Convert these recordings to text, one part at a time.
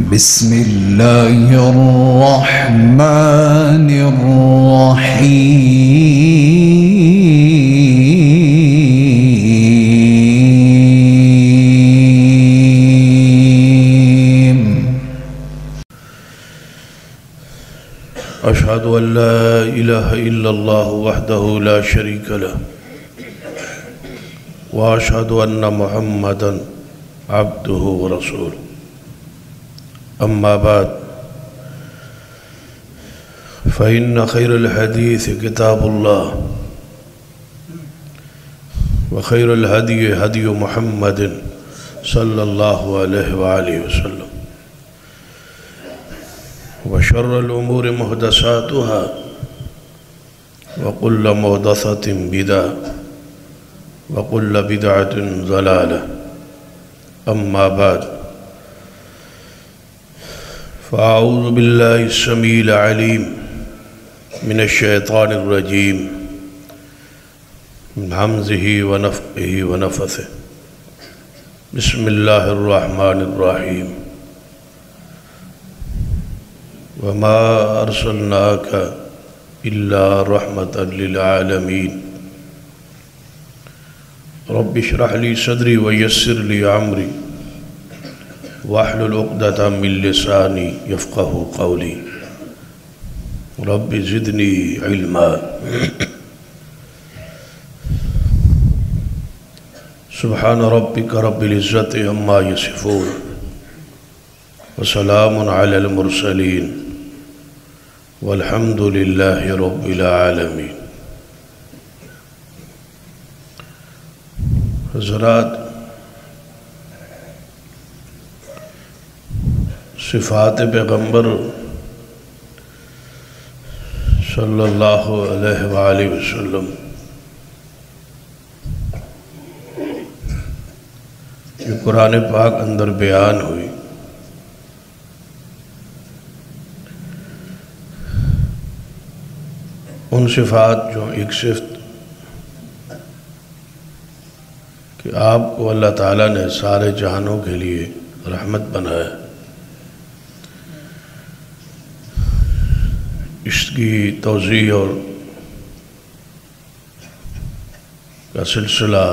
بسم الله الرحمن الرحيم أشهد أن لا إله إلا الله وحده لا شريك له وأشهد أن محمدًا عبده ورسوله أما بعد فإن خير الحديث كتاب الله وخير الهدي هدي محمد صلى الله عليه وآله وسلم وشر الأمور محدثاتها وكل محدثة بدعة وكل بدعة ضلالة أما بعد فأعوذ بالله السميع العليم من الشيطان الرجيم من همزه ونفخه ونفثه بسم الله الرحمن الرحيم وما أرسلناك إلا رحمة للعالمين رب اشرح لي صدري ويسر لي أمري واحلل عقدة من لساني يفقه قولي رب زدني علما سبحان ربك رب العزة عما يصفون وسلام على المرسلين والحمد لله رب العالمين. حضرات، صفات پیغمبر صلی اللہ علیہ وآلہ وسلم جو قرآن پاک اندر بیان ہوئی، ان صفات جو ایک صفت کہ آپ کو اللہ تعالیٰ نے سارے جہانوں کے لیے رحمت بنایا، اس کی توضیح اور کا سلسلہ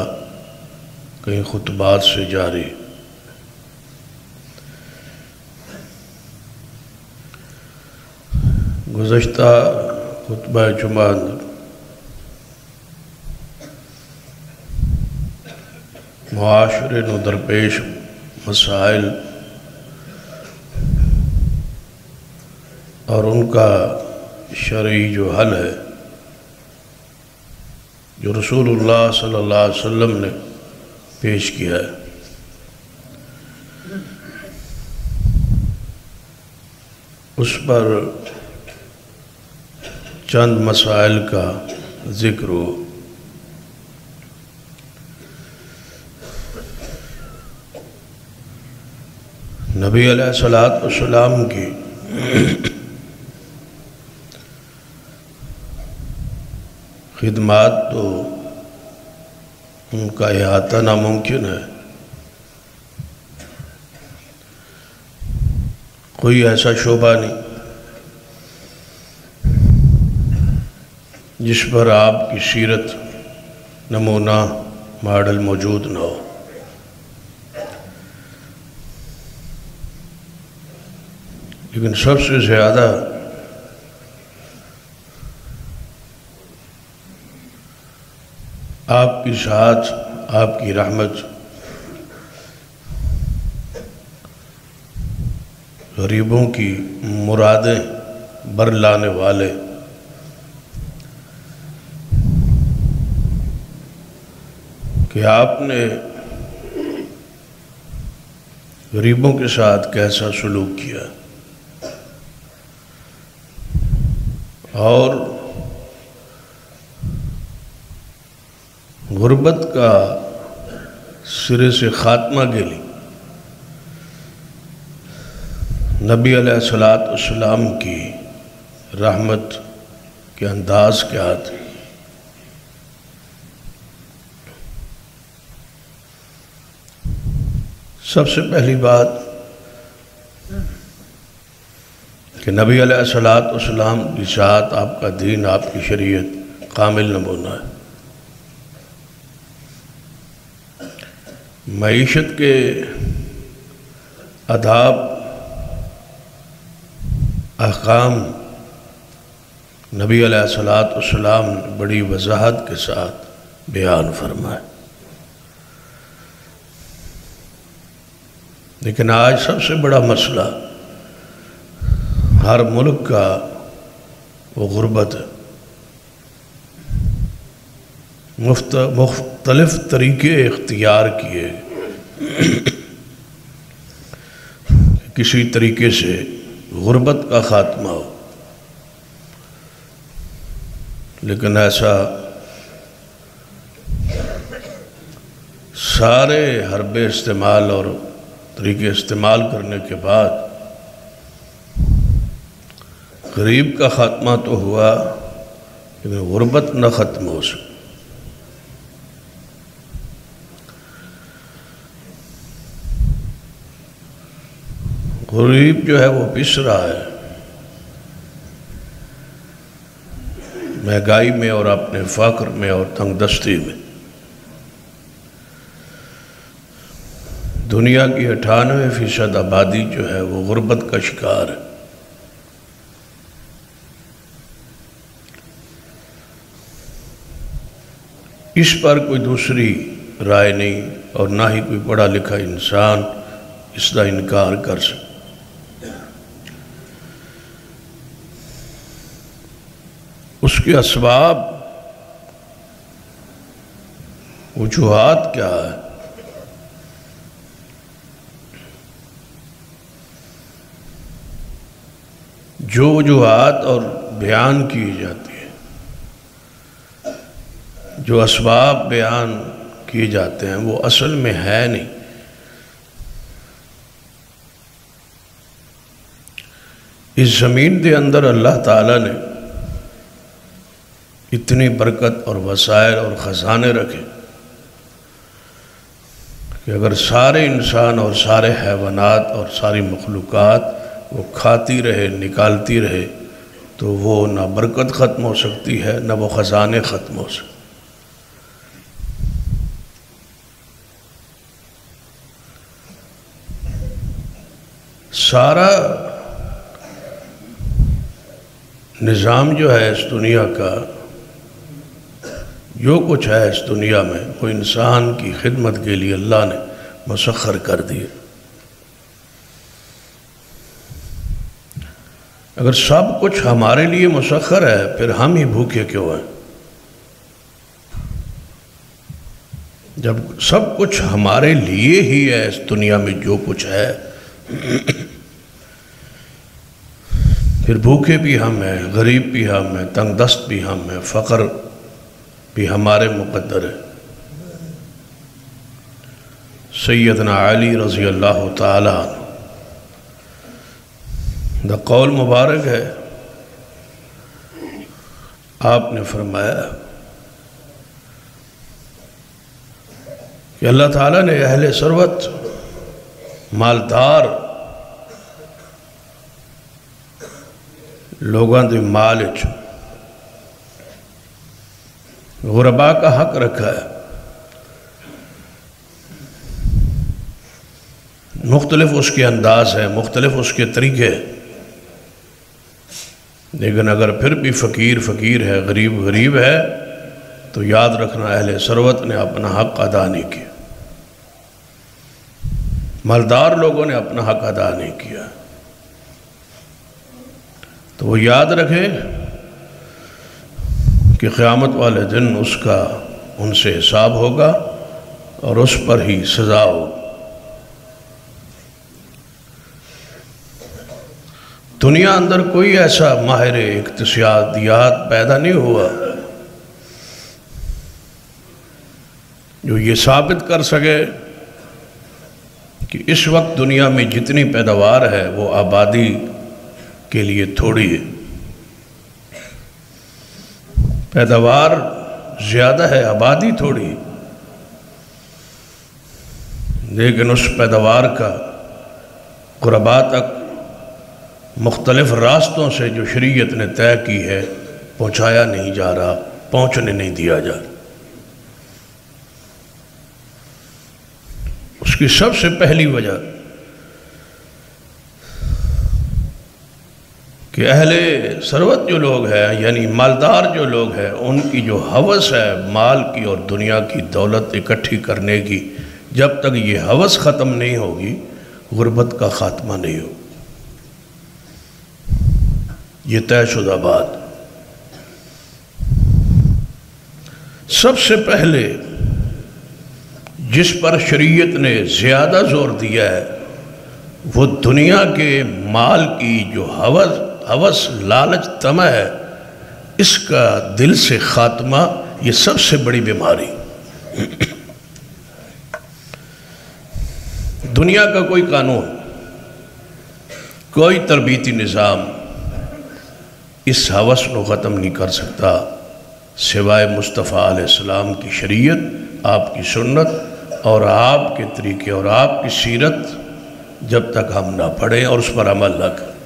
کئی خطبات سے جاری. گزشتہ خطبہ جمعہ معاشرے نو درپیش مسائل اور ان کا شرعی جو حل ہے، جو رسول اللہ صلی اللہ علیہ وسلم نے پیش کیا ہے، اس پر چند مسائل کا ذکر ہو. نبی علیہ السلام کی خدمات تو ان کا احاطہ ناممکن ہے. کوئی ایسا شعبہ نہیں جس پر آپ کی سیرت نمونہ ماڈل موجود نہ ہو. لیکن سب سے زیادہ آپ کی ساتھ آپ کی رحمت غریبوں کی مرادیں برلانے والے کہ آپ نے غریبوں کے ساتھ کیسا سلوک کیا اور غربت کا سرے سے خاتمہ کے لیے نبی علیہ السلام کی رحمت کے انداز کیا تھے. سب سے پہلی بات کہ نبی علیہ السلام کی ساتھ آپ کا دین، آپ کی شریعت کامل نمونہ ہے۔ معیشت کے آداب، احکام نبی علیہ السلام نے بڑی وضاحت کے ساتھ بیان فرمائے، لیکن آج سب سے بڑا مسئلہ ہر ملک کا وہ غربت ہے۔ مختلف طریقے اختیار کیے کسی طریقے سے غربت کا خاتمہ ہو، لیکن ایسا سارے حربے استعمال اور طریقے استعمال کرنے کے بعد غریب کا خاتمہ تو ہوا، لیکن غربت نہ ختم ہو سکی۔ غریب جو ہے وہ پس رہا ہے مہنگائی میں اور اپنے فقر میں اور تنگ دستی میں۔ دنیا کی 98% آبادی جو ہے وہ غربت کا شکار ہے۔ اس پر کوئی دوسری رائے نہیں، اور نہ ہی کوئی پڑھا لکھا انسان اس کا انکار کر سکتا۔ اس کے اسباب، وجوہات کیا ہے؟ جو وجوہات اور بیان کی جاتی ہے، جو اسباب بیان کیے جاتے ہیں، وہ اصل میں ہے نہیں۔ اس زمین کے اندر اللہ تعالیٰ نے اتنی برکت اور وسائل اور خزانے رکھے کہ اگر سارے انسان اور سارے حیوانات اور ساری مخلوقات وہ کھاتی رہے، نکالتی رہے، تو وہ نہ برکت ختم ہو سکتی ہے، نہ وہ خزانے ختم ہو سکتے۔ سارا نظام جو ہے اس دنیا کا، جو کچھ ہے اس دنیا میں، وہ انسان کی خدمت کے لیے اللہ نے مسخر کر دیے۔ اگر سب کچھ ہمارے لیے مسخر ہے، پھر ہم ہی بھوکے کیوں ہیں؟ جب سب کچھ ہمارے لیے ہی ہے اس دنیا میں جو کچھ ہے، پھر بھوکے بھی ہم ہیں، غریب بھی ہم ہیں، تنگ دست بھی ہم ہیں، فقر بھی ہمارے مقدر ہے۔ سیدنا علی رضی اللہ تعالیٰ عنہ دا قول مبارک ہے، آپ نے فرمایا کہ اللہ تعالیٰ نے اہل ثروت، مالدار لوگاں دے مال وچ غرباء کا حق رکھا ہے۔ مختلف اس کے انداز ہیں، مختلف اس کے طریقے، لیکن اگر پھر بھی فقیر فقیر ہے، غریب غریب ہے، تو یاد رکھنا اہل ثروت نے اپنا حق ادا نہیں کیا، مالدار لوگوں نے اپنا حق ادا نہیں کیا۔ تو وہ یاد رکھے کہ قیامت والے دن اس کا ان سے حساب ہوگا اور اس پر ہی سزا ہوگی۔ دنیا اندر کوئی ایسا ماہر اقتصادیات پیدا نہیں ہوا جو یہ ثابت کر سکے کہ اس وقت دنیا میں جتنی پیداوار ہے وہ آبادی کے لیے تھوڑی ہے۔ پیداوار زیادہ ہے، آبادی تھوڑی، لیکن اس پیداوار کا غرباء تک مختلف راستوں سے جو شریعت نے طے کی ہے پہنچایا نہیں جا رہا، پہنچنے نہیں دیا جا رہا۔ اس کی سب سے پہلی وجہ کہ اہل ثروت جو لوگ ہیں، یعنی مالدار جو لوگ ہیں، ان کی جو ہوس ہے مال کی اور دنیا کی دولت اکٹھی کرنے کی، جب تک یہ ہوس ختم نہیں ہوگی غربت کا خاتمہ نہیں ہوگا۔ یہ طے شدہ بات۔ سب سے پہلے جس پر شریعت نے زیادہ زور دیا ہے وہ دنیا کے مال کی جو ہوس لالچ طمع ہے، اس کا دل سے خاتمہ، یہ سب سے بڑی بیماری۔ دنیا کا کوئی قانون، کوئی تربیتی نظام اس ہوس کو ختم نہیں کر سکتا سوائے مصطفیٰ علیہ السلام کی شریعت، آپ کی سنت اور آپ کے طریقے اور آپ کی سیرت جب تک ہم نہ پڑھیں اور اس پر عمل نہ کریں۔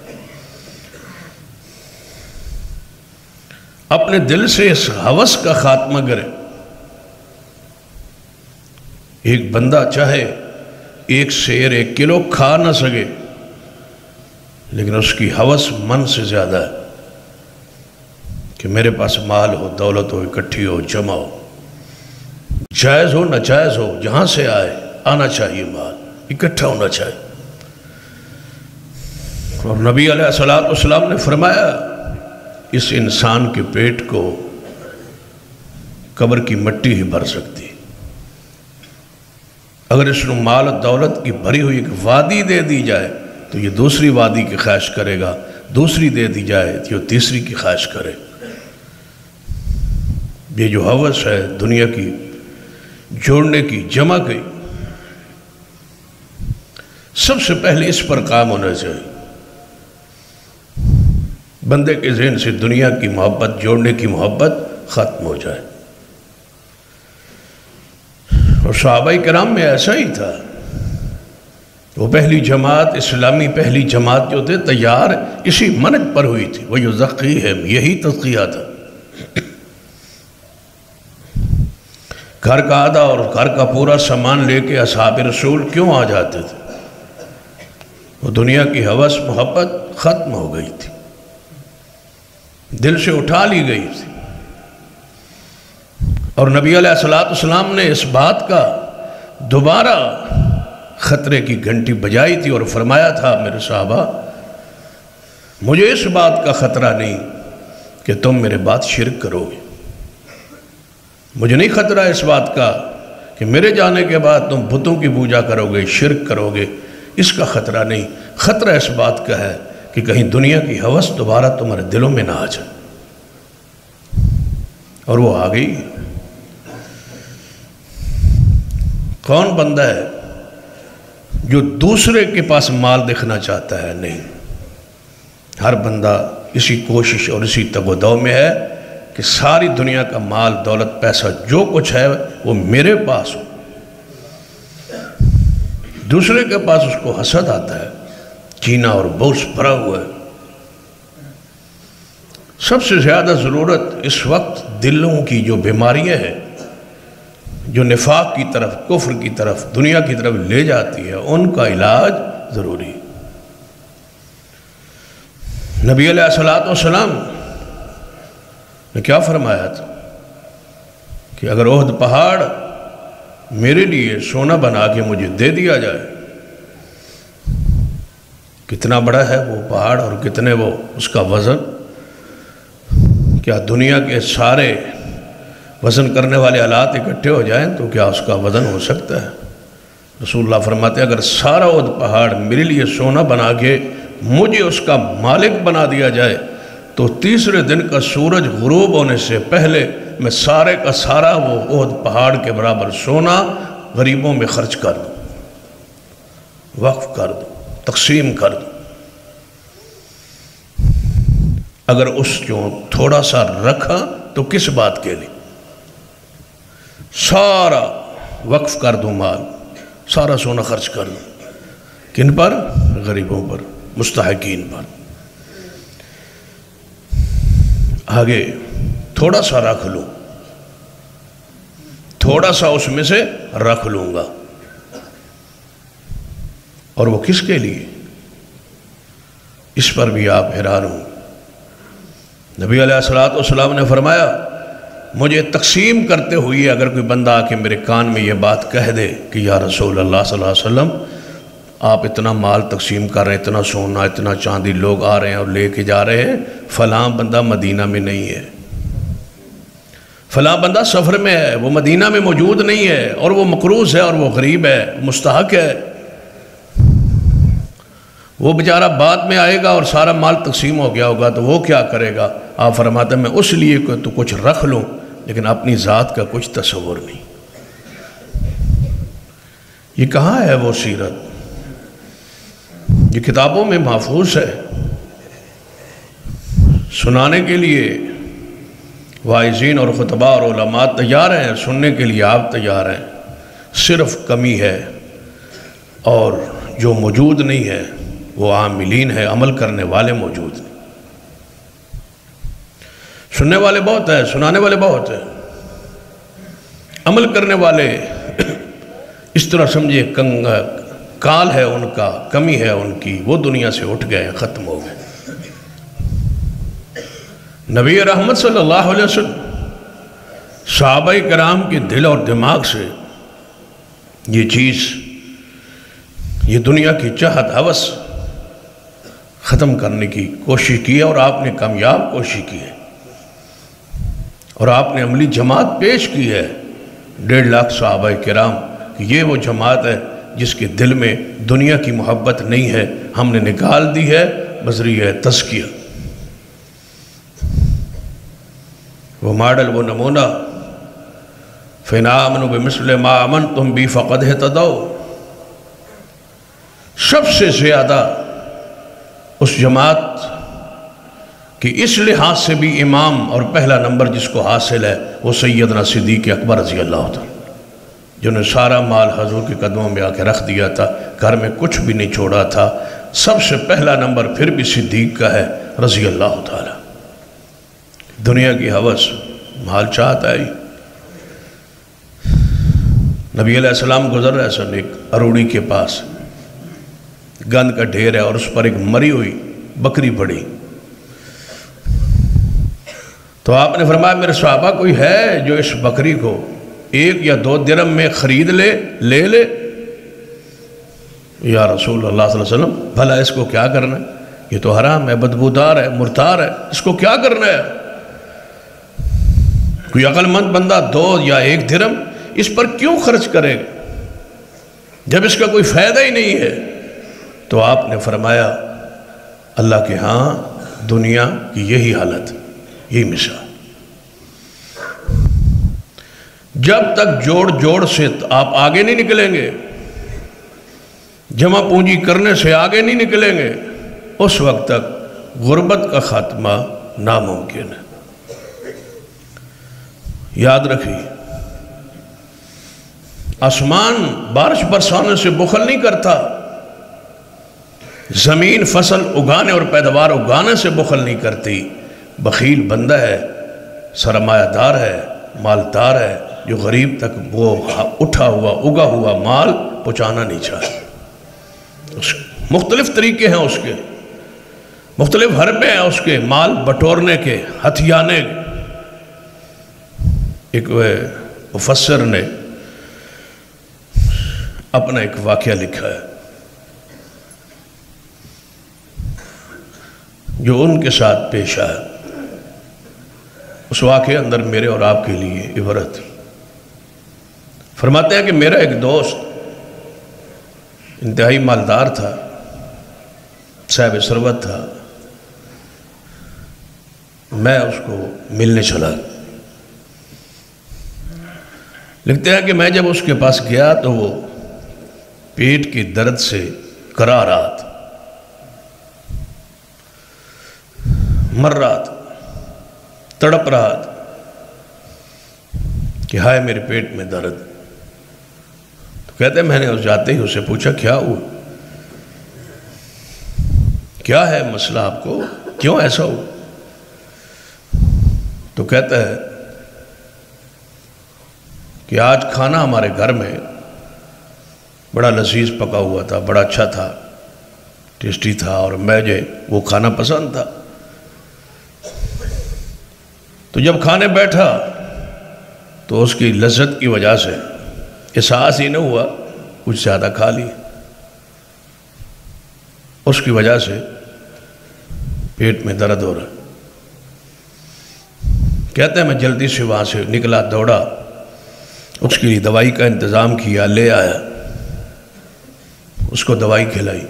اپنے دل سے اس ہوس کا خاتمہ کریں۔ ایک بندہ چاہے ایک سیر 1 کلو کھا نہ سکے، لیکن اس کی ہوس من سے زیادہ ہے کہ میرے پاس مال ہو، دولت ہو، اکٹھی ہو، جمع ہو، جائز ہو ناجائز ہو، جہاں سے آئے آنا چاہیے، مال اکٹھا ہونا چاہیے۔ اور نبی علیہ السلام نے فرمایا اس انسان کے پیٹ کو قبر کی مٹی ہی بھر سکتی، اگر اس کو مال و دولت کی بھری ہوئی ایک وادی دے دی جائے تو یہ دوسری وادی کی خواہش کرے گا، دوسری دے دی جائے تو یہ تیسری کی خواہش کرے۔ یہ جو ہوس ہے دنیا کی جوڑنے کی، جمع کی، سب سے پہلے اس پر کام ہونا چاہیے۔ بندے کے ذہن سے دنیا کی محبت، جوڑنے کی محبت ختم ہو جائے۔ اور صحابہ کرام میں ایسا ہی تھا، وہ پہلی جماعت، اسلامی پہلی جماعت جو تھے تیار اسی منہج پر ہوئی تھی، وہ یزقیہم، یہی تزکیہ تھا۔ گھر کا آدھا اور گھر کا پورا سامان لے کے اصحاب رسول کیوں آ جاتے تھے؟ وہ دنیا کی ہوس محبت ختم ہو گئی تھی، دل سے اٹھا لی گئی تھی۔ اور نبی علیہ السلام نے اس بات کا دوبارہ خطرے کی گھنٹی بجائی تھی اور فرمایا تھا، میرے صحابہ مجھے اس بات کا خطرہ نہیں کہ تم میرے بعد شرک کرو گے، مجھے نہیں خطرہ اس بات کا کہ میرے جانے کے بعد تم بتوں کی پوجا کرو گے، شرک کرو گے، اس کا خطرہ نہیں، خطرہ اس بات کا ہے کہ کہیں دنیا کی ہوس دوبارہ تمہارے دلوں میں نہ آ جائے۔ اور وہ آ گئی۔ کون بندہ ہے جو دوسرے کے پاس مال دیکھنا چاہتا ہے؟ نہیں، ہر بندہ اسی کوشش اور اسی تگودو میں ہے کہ ساری دنیا کا مال، دولت، پیسہ جو کچھ ہے وہ میرے پاس ہو۔ دوسرے کے پاس اس کو حسد آتا ہے، کینہ اور بغض بھرا ہوا ہے۔ سب سے زیادہ ضرورت اس وقت دلوں کی جو بیماریاں ہیں، جو نفاق کی طرف، کفر کی طرف، دنیا کی طرف لے جاتی ہے، ان کا علاج ضروری ہے۔ نبی علیہ السلام نے کیا فرمایا تھا کہ اگر احد پہاڑ میرے لیے سونا بنا کے مجھے دے دیا جائے، کتنا بڑا ہے وہ پہاڑ اور کتنے وہ اس کا وزن، کیا دنیا کے سارے وزن کرنے والے آلات اکٹھے ہو جائیں تو کیا اس کا وزن ہو سکتا ہے؟ رسول اللہ فرماتے ہیں اگر سارا احد پہاڑ میرے لیے سونا بنا کے مجھے اس کا مالک بنا دیا جائے تو تیسرے دن کا سورج غروب ہونے سے پہلے میں سارے کا سارا وہ احد پہاڑ کے برابر سونا غریبوں میں خرچ کر دوں، وقف کر دوں، تقسیم کر دوں۔ اگر اس جو تھوڑا سا رکھا تو کس بات کے لیے؟ سارا وقف کر دوں، مال سارا سونا خرچ کر دوں، کن پر؟ غریبوں پر، مستحقین پر۔ آگے تھوڑا سا رکھ لوں، تھوڑا سا اس میں سے رکھ لوں گا، اور وہ کس کے لیے؟ اس پر بھی آپ حیران ہوں۔ نبی علیہ السلام نے فرمایا مجھے تقسیم کرتے ہوئے اگر کوئی بندہ آ کے میرے کان میں یہ بات کہہ دے کہ یا رسول اللہ صلی اللہ علیہ وسلم آپ اتنا مال تقسیم کر رہے ہیں، اتنا سونا، اتنا چاندی، لوگ آ رہے ہیں اور لے کے جا رہے ہیں، فلاں بندہ مدینہ میں نہیں ہے، فلاں بندہ سفر میں ہے، وہ مدینہ میں موجود نہیں ہے، اور وہ مقروض ہے، اور وہ غریب ہے، مستحق ہے، وہ بیچارہ بعد میں آئے گا اور سارا مال تقسیم ہو گیا ہوگا تو وہ کیا کرے گا؟ آپ فرماتے ہیں میں اس لیے کہ تو کچھ رکھ لوں لیکن اپنی ذات کا کچھ تصور نہیں۔ یہ کہاں ہے وہ سیرت؟ یہ کتابوں میں محفوظ ہے، سنانے کے لیے واعظین اور خطباء اور علماء تیار ہیں، سننے کے لیے آپ تیار ہیں، صرف کمی ہے اور جو موجود نہیں ہے وہ عاملین ہے، عمل کرنے والے موجود نہیں۔ سننے والے بہت ہیں، سنانے والے بہت ہیں، عمل کرنے والے اس طرح سمجھے کال ہے ان کا، کمی ہے ان کی، وہ دنیا سے اٹھ گئے، ختم ہو گئے۔ نبی رحمت صلی اللہ علیہ وسلم صحابہ کرام کے دل اور دماغ سے یہ چیز، یہ دنیا کی چاہت ہوس ختم کرنے کی کوشش کی ہے، اور آپ نے کامیاب کوشش کی ہے، اور آپ نے عملی جماعت پیش کی ہے 1.5 لاکھ صحابہ کرام کہ یہ وہ جماعت ہے جس کے دل میں دنیا کی محبت نہیں ہے، ہم نے نکال دی ہے بذریعہ تزکیہ۔ وہ ماڈل، وہ نمونہ، فَإِنْ آمَنُوا بِمِثْلِ مَا آمَنْتُمْ بِهِ فَقَدْ اهْتَدَوْا، سب سے زیادہ اس جماعت کہ اس لحاظ سے بھی امام اور پہلا نمبر جس کو حاصل ہے وہ سیدنا صدیق اکبر رضی اللہ عنہ، جنہوں نے سارا مال حضور کے قدموں میں آ کے رکھ دیا تھا، گھر میں کچھ بھی نہیں چھوڑا تھا۔ سب سے پہلا نمبر پھر بھی صدیق کا ہے رضی اللہ تعالی۔ دنیا کی ہوس، مال چاہتا ہے۔ نبی علیہ السلام گزر رہے سن ایک اروڑی کے پاس، گند کا ڈھیر ہے اور اس پر ایک مری ہوئی بکری پڑی، تو آپ نے فرمایا میرے صحابہ کوئی ہے جو اس بکری کو 1 یا 2 درہم میں خرید لے لے۔ یا رسول اللہ صلی اللہ علیہ وسلم بھلا اس کو کیا کرنا ہے؟ یہ تو حرام ہے، بدبودار ہے، مرتار ہے، اس کو کیا کرنا ہے؟ کوئی عقل مند بندہ 2 یا 1 درہم اس پر کیوں خرچ کرے گا جب اس کا کوئی فائدہ ہی نہیں ہے؟ تو آپ نے فرمایا اللہ کے ہاں دنیا کی یہی حالت، یہی مثال، جب تک جوڑ سے آپ آگے نہیں نکلیں گے، جمع پونجی کرنے سے آگے نہیں نکلیں گے، اس وقت تک غربت کا خاتمہ ناممکن ہے۔ یاد رکھیے، آسمان بارش برسانے سے بخل نہیں کرتا، زمین فصل اگانے اور پیداوار اگانے سے بخل نہیں کرتی۔ بخیل بندہ ہے، سرمایہ دار ہے، مالدار ہے، جو غریب تک وہ اٹھا ہوا اگا ہوا مال پہنچانا نہیں چاہتا۔ مختلف طریقے ہیں اس کے، مختلف حربے ہیں اس کے مال بٹورنے کے، ہتھیانے کے۔ ایک مفسر نے اپنا ایک واقعہ لکھا ہے جو ان کے ساتھ پیش آیا، اس واقعے اندر میرے اور آپ کے لیے عبرت۔ فرماتے ہیں کہ میرا ایک دوست انتہائی مالدار تھا، صاحب ثروت تھا، میں اس کو ملنے چلا۔ لکھتے ہیں کہ میں جب اس کے پاس گیا تو وہ پیٹ کے درد سے کرا رہا تھا، مر رہا تھا، تڑپ رہا تھا کہ ہائے میرے پیٹ میں درد۔ تو کہتے ہیں میں نے اس جاتے ہی اسے پوچھا کیا ہوا، کیا ہے مسئلہ آپ کو، کیوں ایسا ہوا؟ تو کہتا ہے کہ آج کھانا ہمارے گھر میں بڑا لذیذ پکا ہوا تھا، بڑا اچھا تھا، ٹیسٹی تھا، اور مجھے وہ کھانا پسند تھا۔ تو جب کھانے بیٹھا تو اس کی لذت کی وجہ سے احساس ہی نہ ہوا کچھ زیادہ کھا لی، اس کی وجہ سے پیٹ میں درد ہو رہا۔ کہتے ہیں میں جلدی سے وہاں سے نکلا، دوڑا، اس کے لیے دوائی کا انتظام کیا، لے آیا، اس کو دوائی کھلائی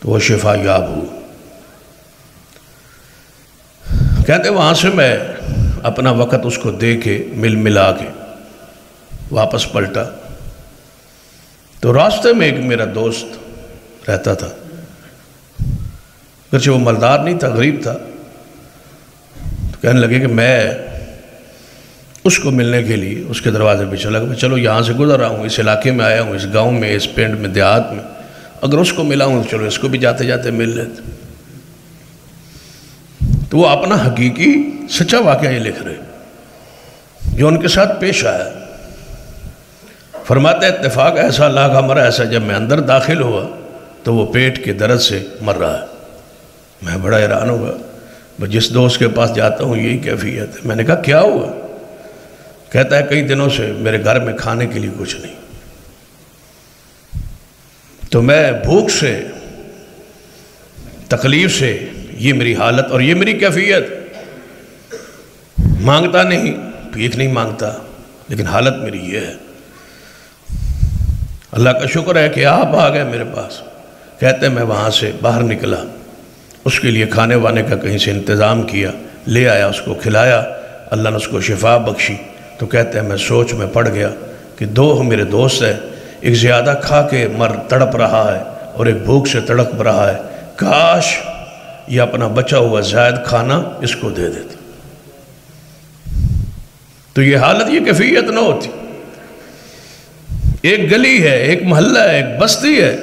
تو وہ شفا یاب ہو۔ کہتے وہاں سے میں اپنا وقت اس کو دے کے ملا کے واپس پلٹا تو راستے میں ایک میرا دوست رہتا تھا، اگرچہ وہ مالدار نہیں تھا، غریب تھا۔ تو کہنے لگے کہ میں اس کو ملنے کے لیے اس کے دروازے پہ چلا کہ چلو یہاں سے گزر رہا ہوں، اس علاقے میں آیا ہوں، اس گاؤں میں، اس پنڈ میں، دیہات میں، اگر اس کو ملا ہوں تو چلو اس کو بھی جاتے جاتے مل لیتے۔ تو وہ اپنا حقیقی سچا واقعہ یہ لکھ رہے جو ان کے ساتھ پیش آیا۔ فرماتے اتفاق ایسا اللہ کا مرا ایسا، جب میں اندر داخل ہوا تو وہ پیٹ کے درد سے مر رہا ہے۔ میں بڑا حیران ہوا، میں جس دوست کے پاس جاتا ہوں یہی کیفیت ہے۔ میں نے کہا کیا ہوا؟ کہتا ہے کئی دنوں سے میرے گھر میں کھانے کے لیے کچھ نہیں، تو میں بھوک سے، تکلیف سے، یہ میری حالت اور یہ میری کیفیت، مانگتا نہیں، بھیک نہیں مانگتا، لیکن حالت میری یہ ہے۔ اللہ کا شکر ہے کہ آپ آ گئے میرے پاس۔ کہتے ہیں میں وہاں سے باہر نکلا، اس کے لیے کھانے وانے کا کہیں سے انتظام کیا، لے آیا، اس کو کھلایا، اللہ نے اس کو شفا بخشی۔ تو کہتے ہیں میں سوچ میں پڑ گیا کہ دو میرے دوست ہیں، ایک زیادہ کھا کے تڑپ رہا ہے اور ایک بھوک سے تڑپ رہا ہے، کاش یہ اپنا بچا ہوا زائد کھانا اس کو دے دیتا تو یہ حالت، یہ کیفیت نہ ہوتی۔ ایک گلی ہے، ایک محلہ ہے، ایک بستی ہے،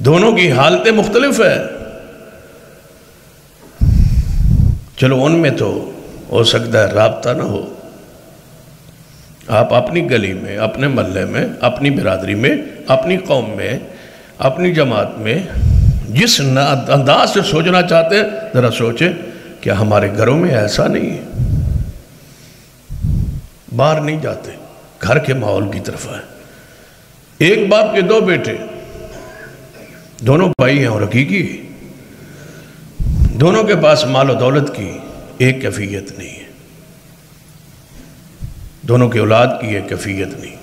دونوں کی حالتیں مختلف ہیں۔ چلو ان میں تو ہو سکتا ہے رابطہ نہ ہو، آپ اپنی گلی میں، اپنے محلے میں، اپنی برادری میں، اپنی قوم میں، اپنی جماعت میں جس انداز سے سوچنا چاہتے ہیں ذرا سوچیں کیا ہمارے گھروں میں ایسا نہیں ہے؟ باہر نہیں جاتے، گھر کے ماحول کی طرف آئے۔ ایک باپ کے دو بیٹے، دونوں بھائی ہیں اور حقیقی، دونوں کے پاس مال و دولت کی ایک کیفیت نہیں ہے، دونوں کی اولاد کی ایک کیفیت نہیں۔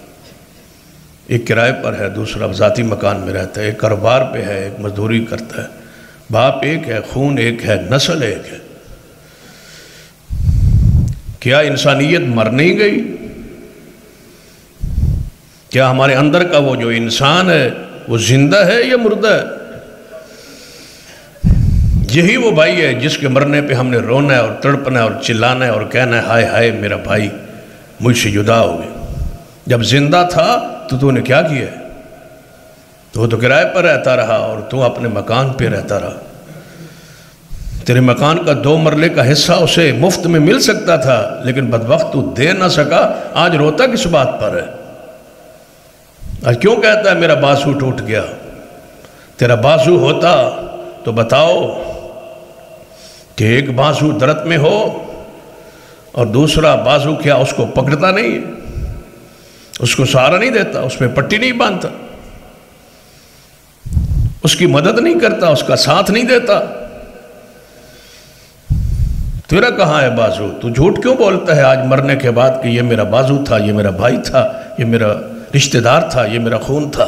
ایک کرائے پر ہے، دوسرا ذاتی مکان میں رہتا ہے، ایک کاروبار پہ ہے، ایک مزدوری کرتا ہے۔ باپ ایک ہے، خون ایک ہے، نسل ایک ہے۔ کیا انسانیت مر نہیں گئی؟ کیا ہمارے اندر کا وہ جو انسان ہے وہ زندہ ہے یا مردہ ہے؟ یہی وہ بھائی ہے جس کے مرنے پہ ہم نے رونا ہے اور تڑپنا ہے اور چلانا ہے اور کہنا ہے ہائے ہائے میرا بھائی مجھ سے جدا ہو گیا۔ جب زندہ تھا تو نے کیا کیا ہے؟ تو کرائے پر رہتا رہا اور تو اپنے مکان پہ رہتا رہا۔ تیرے مکان کا 2 مرلے کا حصہ اسے مفت میں مل سکتا تھا، لیکن بدبخت تو دے نہ سکا۔ آج روتا کس بات پر ہے؟ آج کیوں کہتا ہے میرا بازو ٹوٹ گیا؟ تیرا بازو ہوتا تو بتاؤ کہ ایک بازو درد میں ہو اور دوسرا بازو کیا اس کو پکڑتا نہیں ہے، اس کو سہارا نہیں دیتا، اس میں پٹی نہیں باندھتا، اس کی مدد نہیں کرتا، اس کا ساتھ نہیں دیتا۔ تیرا کہاں ہے بازو؟ تو جھوٹ کیوں بولتا ہے آج مرنے کے بعد کہ یہ میرا بازو تھا، یہ میرا بھائی تھا، یہ میرا رشتہ دار تھا، یہ میرا خون تھا؟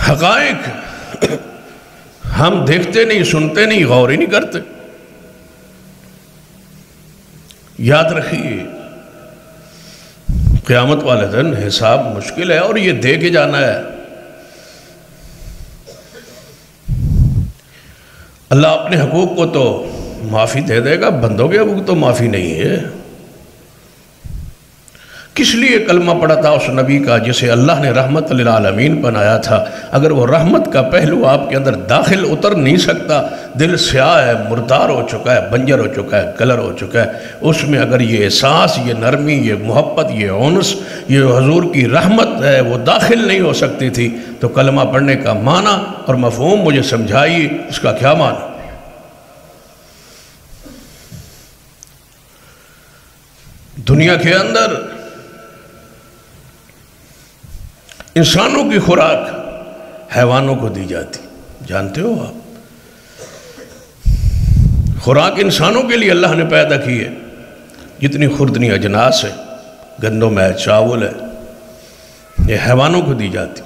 حقائق ہم دیکھتے نہیں، سنتے نہیں، غور ہی نہیں کرتے۔ یاد رکھیے قیامت والے دن حساب مشکل ہے اور یہ دے کے جانا ہے۔ اللہ اپنے حقوق کو تو معافی دے دے گا، بندوں کے حقوق تو معافی نہیں ہے۔ کس لیے کلمہ پڑھا تھا اس نبی کا جسے اللہ نے رحمت للعالمین بنایا تھا؟ اگر وہ رحمت کا پہلو آپ کے اندر داخل اتر نہیں سکتا، دل سیاہ ہے، مردار ہو چکا ہے، بنجر ہو چکا ہے، کلر ہو چکا ہے، اس میں اگر یہ احساس، یہ نرمی، یہ محبت، یہ انس، یہ حضور کی رحمت ہے وہ داخل نہیں ہو سکتی تھی، تو کلمہ پڑھنے کا معنی اور مفہوم مجھے سمجھائیے، اس کا کیا معنی؟ دنیا کے اندر انسانوں کی خوراک حیوانوں کو دی جاتی، جانتے ہو آپ؟ خوراک انسانوں کے لیے اللہ نے پیدا کی ہے، جتنی خوردنی اجناس ہے، گندم ہے، چاول ہے، یہ حیوانوں کو دی جاتی،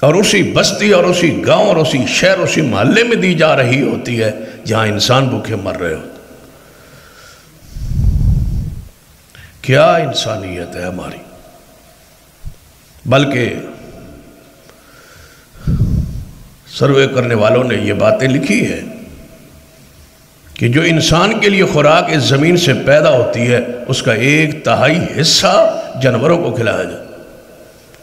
اور اسی بستی اور اسی گاؤں اور اسی شہر، اسی محلے میں دی جا رہی ہوتی ہے جہاں انسان بھوکے مر رہے ہوتے۔ کیا انسانیت ہے ہماری! بلکہ سروے کرنے والوں نے یہ باتیں لکھی ہے کہ جو انسان کے لیے خوراک اس زمین سے پیدا ہوتی ہے اس کا 1/3 حصہ جانوروں کو کھلایا جاتا،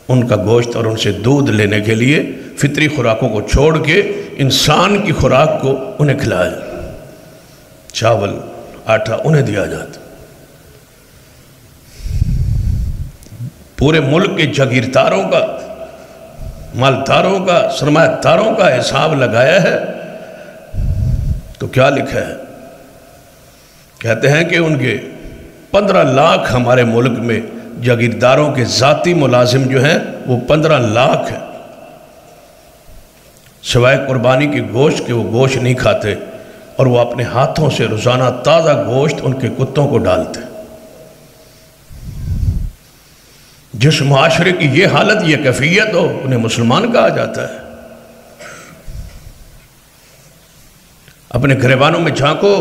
ان کا گوشت اور ان سے دودھ لینے کے لیے فطری خوراکوں کو چھوڑ کے انسان کی خوراک کو انہیں کھلایا جاتا، چاول، آٹا انہیں دیا جاتا۔ پورے ملک کے جاگیرداروں کا، مالداروں کا، سرمایہ داروں کا حساب لگایا ہے تو کیا لکھا ہے؟ کہتے ہیں کہ ان کے 15 لاکھ ہمارے ملک میں جاگیرداروں کے ذاتی ملازم جو ہیں وہ 15 لاکھ ہیں، سوائے قربانی کے گوشت کے وہ گوشت نہیں کھاتے، اور وہ اپنے ہاتھوں سے روزانہ تازہ گوشت ان کے کتوں کو ڈالتے۔ جس معاشرے کی یہ حالت، یہ کیفیت ہو، انہیں مسلمان کہا جاتا ہے۔ اپنے گریبانوں میں جھانکو،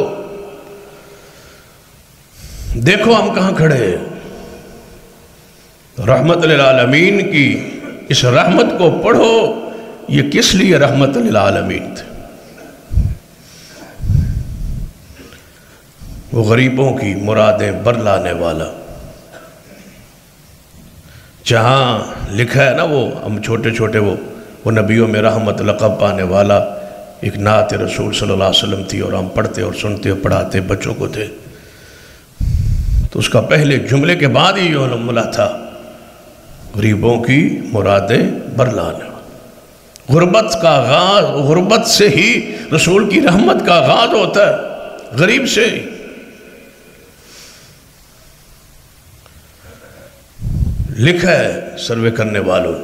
دیکھو ہم کہاں کھڑے ہیں۔ رحمت للعالمین کی اس رحمت کو پڑھو، یہ کس لیے رحمت للعالمین تھے؟ وہ غریبوں کی مرادیں برلانے والا۔ جہاں لکھا ہے نا، وہ ہم چھوٹے چھوٹے وہ نبیوں میں رحمت لقب پانے والا ایک نعت رسول صلی اللہ علیہ وسلم تھی، اور ہم پڑھتے اور سنتے اور پڑھاتے بچوں کو تھے، تو اس کا پہلے جملے کے بعد ہی یہ ملا تھا، غریبوں کی مرادیں برلانے۔ غربت کا آغاز، غربت سے ہی رسول کی رحمت کا آغاز ہوتا ہے، غریب سے ہی۔ لکھا ہے سروے کرنے والوں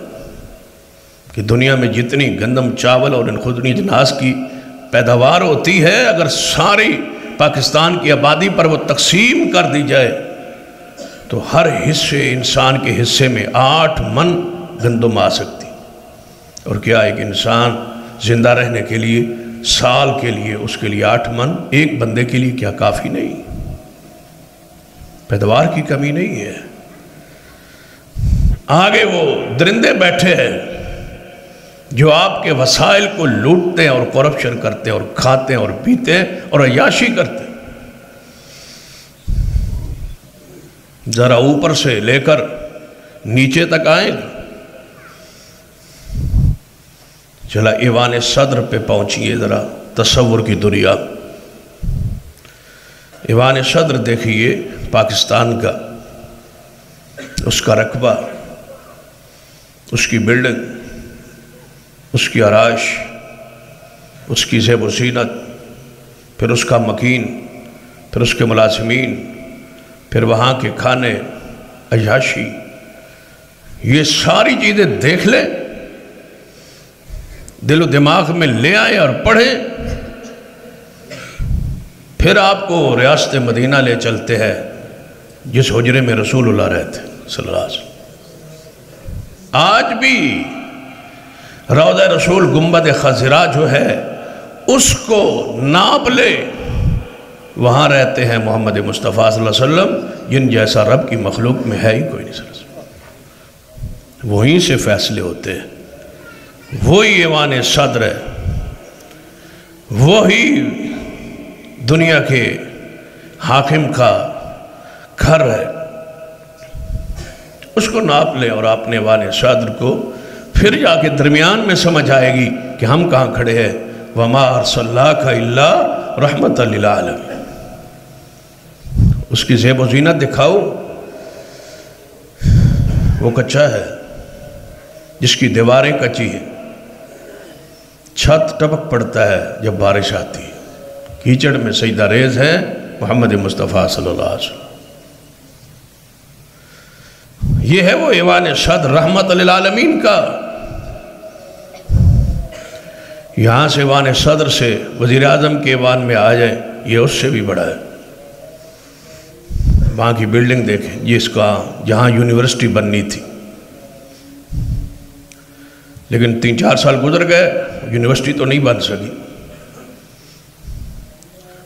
کہ دنیا میں جتنی گندم، چاول اور ان خوردنی اجناس کی پیداوار ہوتی ہے، اگر ساری پاکستان کی آبادی پر وہ تقسیم کر دی جائے تو ہر حصے، انسان کے حصے میں 8 من گندم آ سکتی۔ اور کیا ایک انسان زندہ رہنے کے لیے، سال کے لیے، اس کے لیے 8 من ایک بندے کے لیے کیا کافی نہیں؟ پیداوار کی کمی نہیں ہے۔ آگے وہ درندے بیٹھے ہیں جو آپ کے وسائل کو لوٹتے ہیں اور کرپشن کرتے ہیں اور کھاتے ہیں اور پیتے ہیں اور عیاشی کرتے ہیں۔ ذرا اوپر سے لے کر نیچے تک آئیں گے، چلا ایوان صدر پہ پہنچیے، ذرا تصور کی دنیا۔ ایوان صدر دیکھیے پاکستان کا، اس کا رقبہ، اس کی بلڈنگ، اس کی آرائش، اس کی زیب و زینت، پھر اس کا مکین، پھر اس کے ملازمین، پھر وہاں کے کھانے، عیاشی، یہ ساری چیزیں دیکھ لیں، دل و دماغ میں لے آئیں اور پڑھیں، پھر آپ کو ریاست مدینہ لے چلتے ہیں جس حجرے میں رسول اللہ رہتے صلی اللہ علیہ وسلم۔ آج بھی روضہ رسول گنبد خضرا جو ہے اس کو ناپ لے، وہاں رہتے ہیں محمد مصطفیٰ صلی اللہ علیہ وسلم، جن جیسا رب کی مخلوق میں ہے ہی کوئی نہیں صلی اللہ علیہ وسلم۔ وہیں سے فیصلے ہوتے ہیں، وہی ایوان صدر ہے، وہی دنیا کے حاکم کا گھر ہے، اس کو ناپ لیں اور اپنے ایوان صدر کو پھر جا کے درمیان میں سمجھ آئے گی کہ ہم کہاں کھڑے ہیں. وَمَا أَرْسَلْنَاكَ إِلَّا رَحْمَةً لِلْعَالَمِينَ. اس کی زیب و زینت دکھاؤ. وہ کچا ہے جس کی دیواریں کچی ہیں، چھت ٹپک پڑتا ہے جب بارش آتی ہے، کیچڑ میں سجدہ ریز ہے محمد مصطفیٰ صلی اللہ علیہ وسلم. یہ ہے وہ ایوان صدر رحمت للعالمین کا. یہاں سے ایوان صدر سے وزیر اعظم کے ایوان میں آ جائیں، یہ اس سے بھی بڑا ہے. وہاں کی بلڈنگ دیکھیں جس کا جہاں یونیورسٹی بننی تھی، لیکن 3-4 سال گزر گئے، یونیورسٹی تو نہیں بن سکی.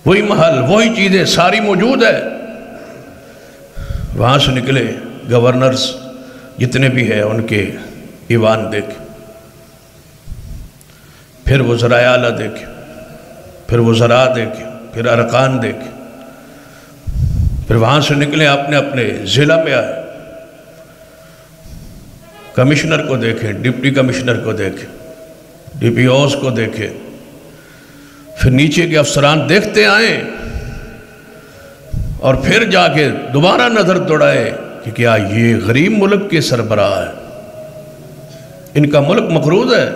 وہی محل، وہی چیزیں ساری موجود ہے. وہاں سے نکلے گورنرز جتنے بھی ہیں ان کے ایوان دیکھیں، پھر وزراء اعلیٰ دیکھیں، پھر وزراء دیکھیں، پھر ارکان دیکھیں، پھر وہاں سے نکلے اپنے اپنے ضلع میں آئے. کمشنر کو دیکھیں، ڈپٹی کمشنر کو دیکھیں، ڈی پی اوز کو دیکھیں، پھر نیچے کے افسران دیکھتے آئیں اور پھر جا کے دوبارہ نظر دوڑائے کہ کیا یہ غریب ملک کے سربراہ ہے، ان کا ملک مقروض ہے،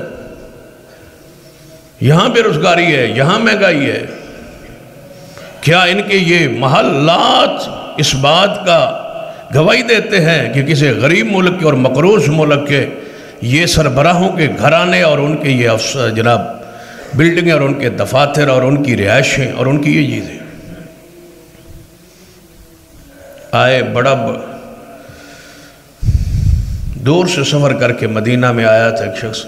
یہاں بے روزگاری ہے، یہاں مہنگائی ہے. کیا ان کے یہ محلات اس بات کا گواہی دیتے ہیں کہ کسی غریب ملک کے اور مقروض ملک کے یہ سربراہوں کے گھرانے اور ان کے یہ جناب بلڈنگیں اور ان کے دفاتر اور ان کی رہائشیں اور ان کی یہ چیزیں. آئے بڑا دور سے سفر کر کے مدینہ میں آیا تھا ایک شخص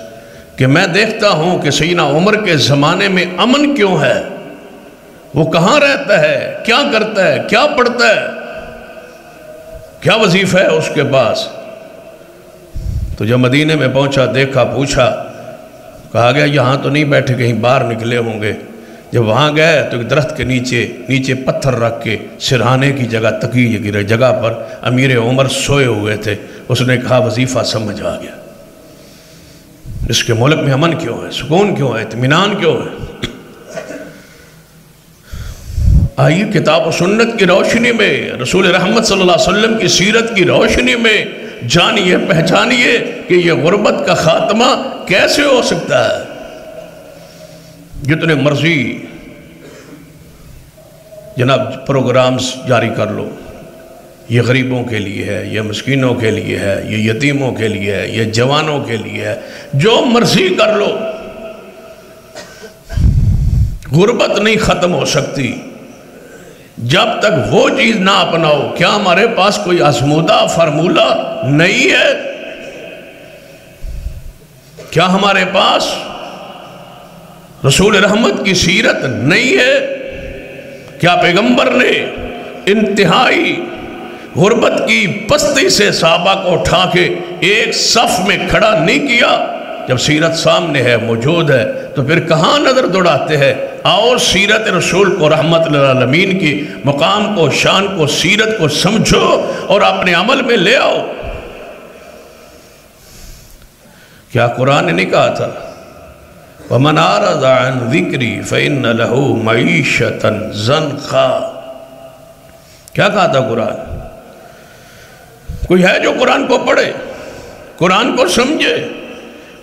کہ میں دیکھتا ہوں کہ سیدنا عمر کے زمانے میں امن کیوں ہے، وہ کہاں رہتا ہے، کیا کرتا ہے، کیا پڑھتا ہے، کیا وظیفہ ہے اس کے پاس. تو جب مدینے میں پہنچا، دیکھا، پوچھا، کہا گیا یہاں تو نہیں بیٹھے، کہیں باہر نکلے ہوں گے. جب وہاں گئے تو ایک درخت کے نیچے پتھر رکھ کے سرہانے کی جگہ، تکیے کی جگہ پر امیر عمر سوئے ہوئے تھے. اس نے کہا وظیفہ سمجھ آ گیا، اس کے ملک میں امن کیوں ہے، سکون کیوں ہے، اطمینان کیوں ہے. آئیے کتاب و سنت کی روشنی میں، رسول رحمت صلی اللہ علیہ وسلم کی سیرت کی روشنی میں جانیے، پہچانیے کہ یہ غربت کا خاتمہ کیسے ہو سکتا ہے. جتنے مرضی جناب پروگرامز جاری کر لو، یہ غریبوں کے لیے ہے، یہ مسکینوں کے لیے ہے، یہ یتیموں کے لیے ہے، یہ جوانوں کے لیے ہے، جو مرضی کر لو، غربت نہیں ختم ہو سکتی جب تک وہ چیز نہ اپناؤ. کیا ہمارے پاس کوئی آزمودہ فارمولہ نہیں ہے؟ کیا ہمارے پاس رسول رحمت کی سیرت نہیں ہے؟ کیا پیغمبر نے انتہائی غربت کی پستی سے صحابہ کو اٹھا کے ایک صف میں کھڑا نہیں کیا؟ جب سیرت سامنے ہے، موجود ہے، تو پھر کہاں نظر دوڑاتے ہیں؟ آؤ سیرت رسول کو، رحمت للعالمین کی مقام کو، شان کو، سیرت کو سمجھو اور اپنے عمل میں لے آؤ. کیا قرآن نے نہیں کہا تھا وَمَنْ أَعْرَضَ عَنْ ذِكْرِي فَإِنَّ لَهُ مَعِيشَةً ضَنْكًا؟ کیا کہا تھا قرآن؟ کوئی ہے جو قرآن کو پڑھے، قرآن کو سمجھے،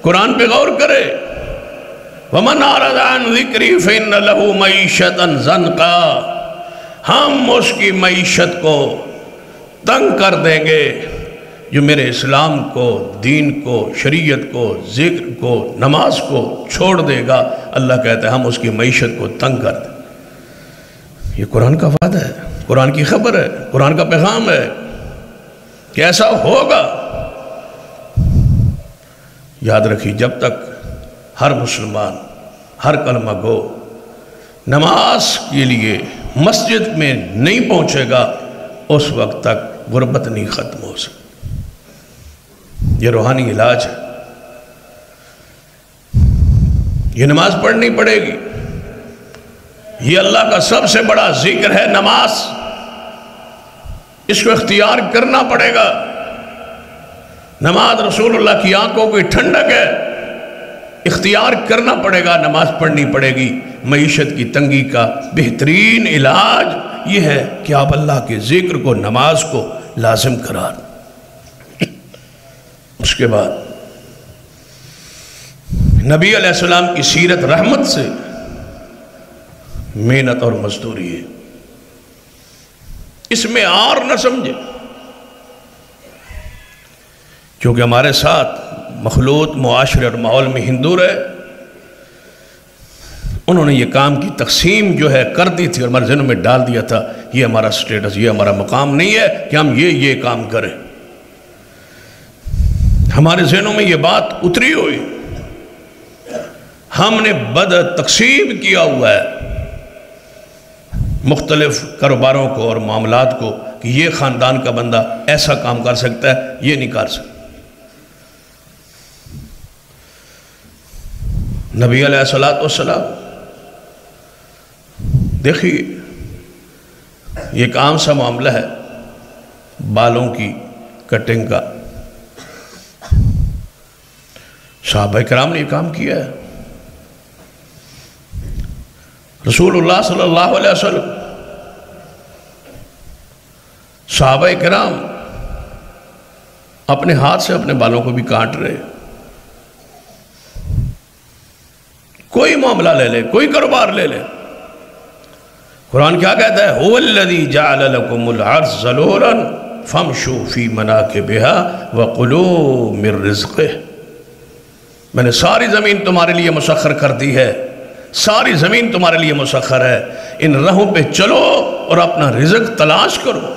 قرآن پہ غور کرے. وَمَنْ أَعْرَضَ عَنْ ذِكْرِي فَإِنَّ لَهُ مَعِيشَةً ضَنْكًا. ہم اس کی معیشت کو تنگ کر دیں گے جو میرے اسلام کو، دین کو، شریعت کو، ذکر کو، نماز کو چھوڑ دے گا. اللہ کہتا ہے ہم اس کی معیشت کو تنگ کر دیں. یہ قرآن کا وعدہ ہے، قرآن کی خبر ہے، قرآن کا پیغام ہے. کیسا ہوگا؟ یاد رکھیے، جب تک ہر مسلمان، ہر کلمہ گو نماز کے لیے مسجد میں نہیں پہنچے گا، اس وقت تک غربت نہیں ختم ہو سکتی. یہ روحانی علاج ہے. یہ نماز پڑھنی پڑے گی. یہ اللہ کا سب سے بڑا ذکر ہے، نماز. اس کو اختیار کرنا پڑے گا. نماز رسول اللہ کی آنکھوں کی ٹھنڈک ہے، اختیار کرنا پڑے گا، نماز پڑھنی پڑے گی۔ معیشت کی تنگی کا بہترین علاج یہ ہے کہ آپ اللہ کے ذکر کو، نماز کو لازم قرار۔ اس کے بعد نبی علیہ السلام کی سیرت رحمت سے محنت اور مزدوری ہے، اس میں اور نہ سمجھے، کیونکہ ہمارے ساتھ مخلوط معاشرے اور ماحول میں ہندو رہے، انہوں نے یہ کام کی تقسیم جو ہے کر دی تھی اور ہمارے ذہنوں میں ڈال دیا تھا یہ ہمارا سٹیٹس، یہ ہمارا مقام نہیں ہے کہ ہم یہ کام کریں۔ ہمارے ذہنوں میں یہ بات اتری ہوئی، ہم نے بد تقسیم کیا ہوا ہے مختلف کاروباروں کو اور معاملات کو کہ یہ خاندان کا بندہ ایسا کام کر سکتا ہے، یہ نہیں کر سکتا۔ نبی علیہ السلام دیکھیے، یہ ایک عام سا معاملہ ہے بالوں کی کٹنگ کا، صحابہ کرام نے یہ کام کیا ہے۔ رسول اللہ صلی اللہ علیہ وسلم، صحابہ کرام اپنے ہاتھ سے اپنے بالوں کو بھی کاٹ رہے، کوئی معاملہ لے لے، کوئی کاروبار لے لے، قرآن کیا کہتا ہے؟ هُوَ الَّذِي جَعَلَ لَكُمُ الْأَرْضَ ذَلُولًا فَامْشُوا فِي مَنَاكِبِهَا وَكُلُوا مِن رِزْقِهِ، میں نے ساری زمین تمہارے لیے مسخر کر دی ہے، ساری زمین تمہارے لیے مسخر ہے، ان راہوں پہ چلو اور اپنا رزق تلاش کرو۔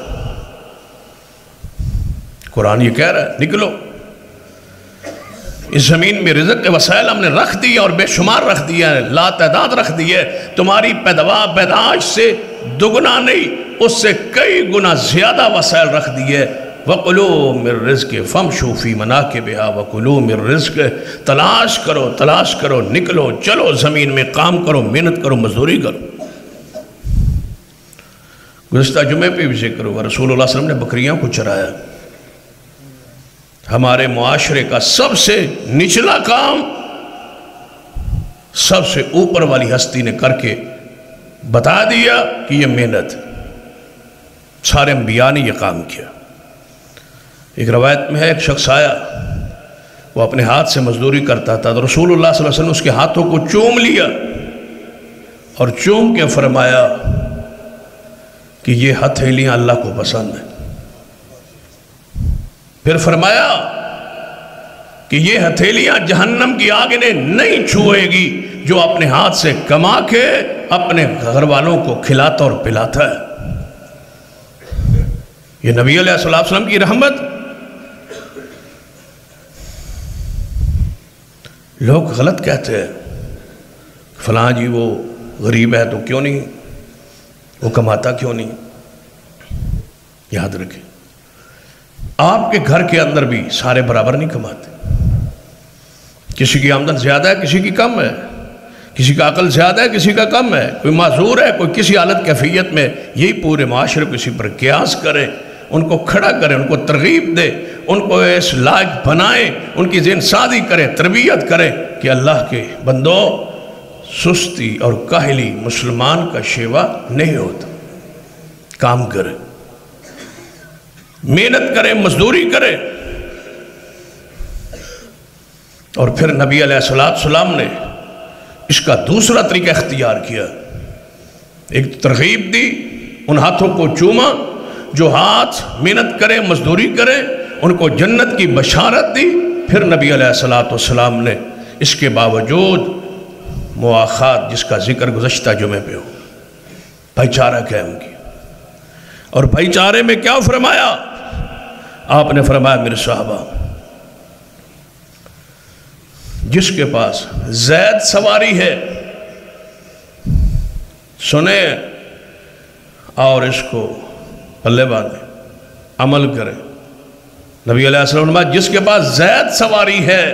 قرآن یہ کہہ رہا ہے نکلو، اس زمین میں رزق کے وسائل ہم نے رکھ دیے اور بے شمار رکھ دیا ہے، لا تعداد رکھ دی ہے، تمہاری پیدائش سے دگنا نہیں، اس سے کئی گنا زیادہ وسائل رکھ دیے۔ وَقُلُوا مِن رِزْقِ فَامْشُوا فِي مَنَاكِبِهَا وَقُلُوا مِن رِزْقِ، تلاش کرو، نکلو، چلو، زمین میں کام کرو، محنت کرو، مزدوری کرو۔ گزشتہ جمعے پہ بھی ذکر ہوا، رسول اللہ صلی اللہ علیہ وسلم نے بکریاں کو چرایا۔ ہمارے معاشرے کا سب سے نچلا کام سب سے اوپر والی ہستی نے کر کے بتا دیا کہ یہ محنت، سارے انبیاء نے یہ کام کیا۔ ایک روایت میں ہے ایک شخص آیا، وہ اپنے ہاتھ سے مزدوری کرتا تھا تو رسول اللہ صلی اللہ علیہ وسلم نے اس کے ہاتھوں کو چوم لیا اور چوم کے فرمایا کہ یہ ہتھیلیاں اللہ کو پسند ہیں۔ پھر فرمایا کہ یہ ہتھیلیاں جہنم کی آگ نے نہیں چھوئے گی جو اپنے ہاتھ سے کما کے اپنے گھر والوں کو کھلاتا اور پلاتا ہے۔ یہ نبی علیہ السلام کی رحمت۔ لوگ غلط کہتے ہیں، فلاں جی وہ غریب ہے تو کیوں نہیں، وہ کماتا کیوں نہیں۔ یاد رکھیں، آپ کے گھر کے اندر بھی سارے برابر نہیں کماتے، کسی کی آمدن زیادہ ہے، کسی کی کم ہے، کسی کا عقل زیادہ ہے، کسی کا کم ہے، کوئی معذور ہے، کوئی کسی حالت کیفیت میں، یہی پورے معاشرے کو اسی پر قیاس کرے، ان کو کھڑا کرے، ان کو ترغیب دے، ان کو اس لائق بنائے، ان کی ذہن سازی کرے، تربیت کرے کہ اللہ کے بندو، سستی اور کاہلی مسلمان کا شیوا نہیں ہوتا، کام کرے، محنت کرے، مزدوری کرے۔ اور پھر نبی علیہ السلام نے اس کا دوسرا طریقہ اختیار کیا، ایک ترغیب دی، ان ہاتھوں کو چوما جو ہاتھ محنت کرے، مزدوری کرے، ان کو جنت کی بشارت دی۔ پھر نبی علیہ السلام نے اس کے باوجود مواخات، جس کا ذکر گزشتہ جمعے پہ ہو، بھائی چارہ قائم کی، اور بھائی چارے میں کیا فرمایا؟ آپ نے فرمایا میرے صحابہ، جس کے پاس زید سواری ہے سنیں اور اس کو پلے باندھیں، عمل کریں۔ نبی علیہ السلام نے فرمایا جس کے پاس زید سواری ہے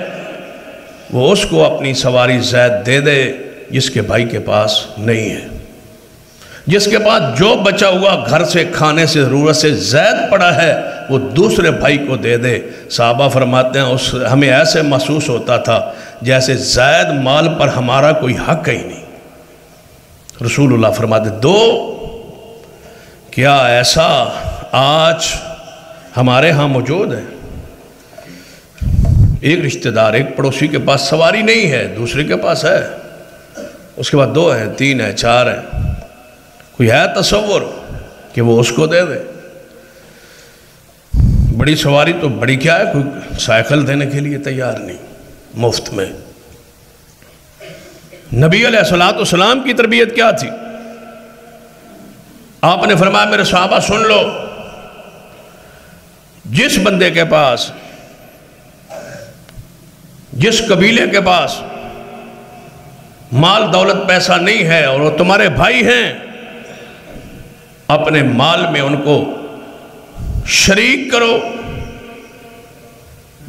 وہ اس کو اپنی سواری زید دے دے، جس کے بھائی کے پاس نہیں ہے۔ جس کے پاس جو بچا ہوا گھر سے کھانے سے ضرورت سے زائد پڑا ہے وہ دوسرے بھائی کو دے دے۔ صحابہ فرماتے ہیں ہمیں ایسے محسوس ہوتا تھا جیسے زائد مال پر ہمارا کوئی حق ہی نہیں۔ رسول اللہ فرماتے دو۔ کیا ایسا آج ہمارے ہاں موجود ہے؟ ایک رشتہ دار ایک پڑوسی کے پاس سواری نہیں ہے، دوسرے کے پاس ہے، اس کے بعد 2 ہیں 3 ہیں 4 ہیں، کوئی ہے تصور کہ وہ اس کو دے دے؟ بڑی سواری تو بڑی کیا ہے، کوئی سائیکل دینے کے لیے تیار نہیں مفت میں۔ نبی علیہ السلام کی تربیت کیا تھی؟ آپ نے فرمایا میرے صحابہ سن لو، جس بندے کے پاس، جس قبیلے کے پاس مال دولت پیسہ نہیں ہے اور وہ تمہارے بھائی ہیں، اپنے مال میں ان کو شریک کرو۔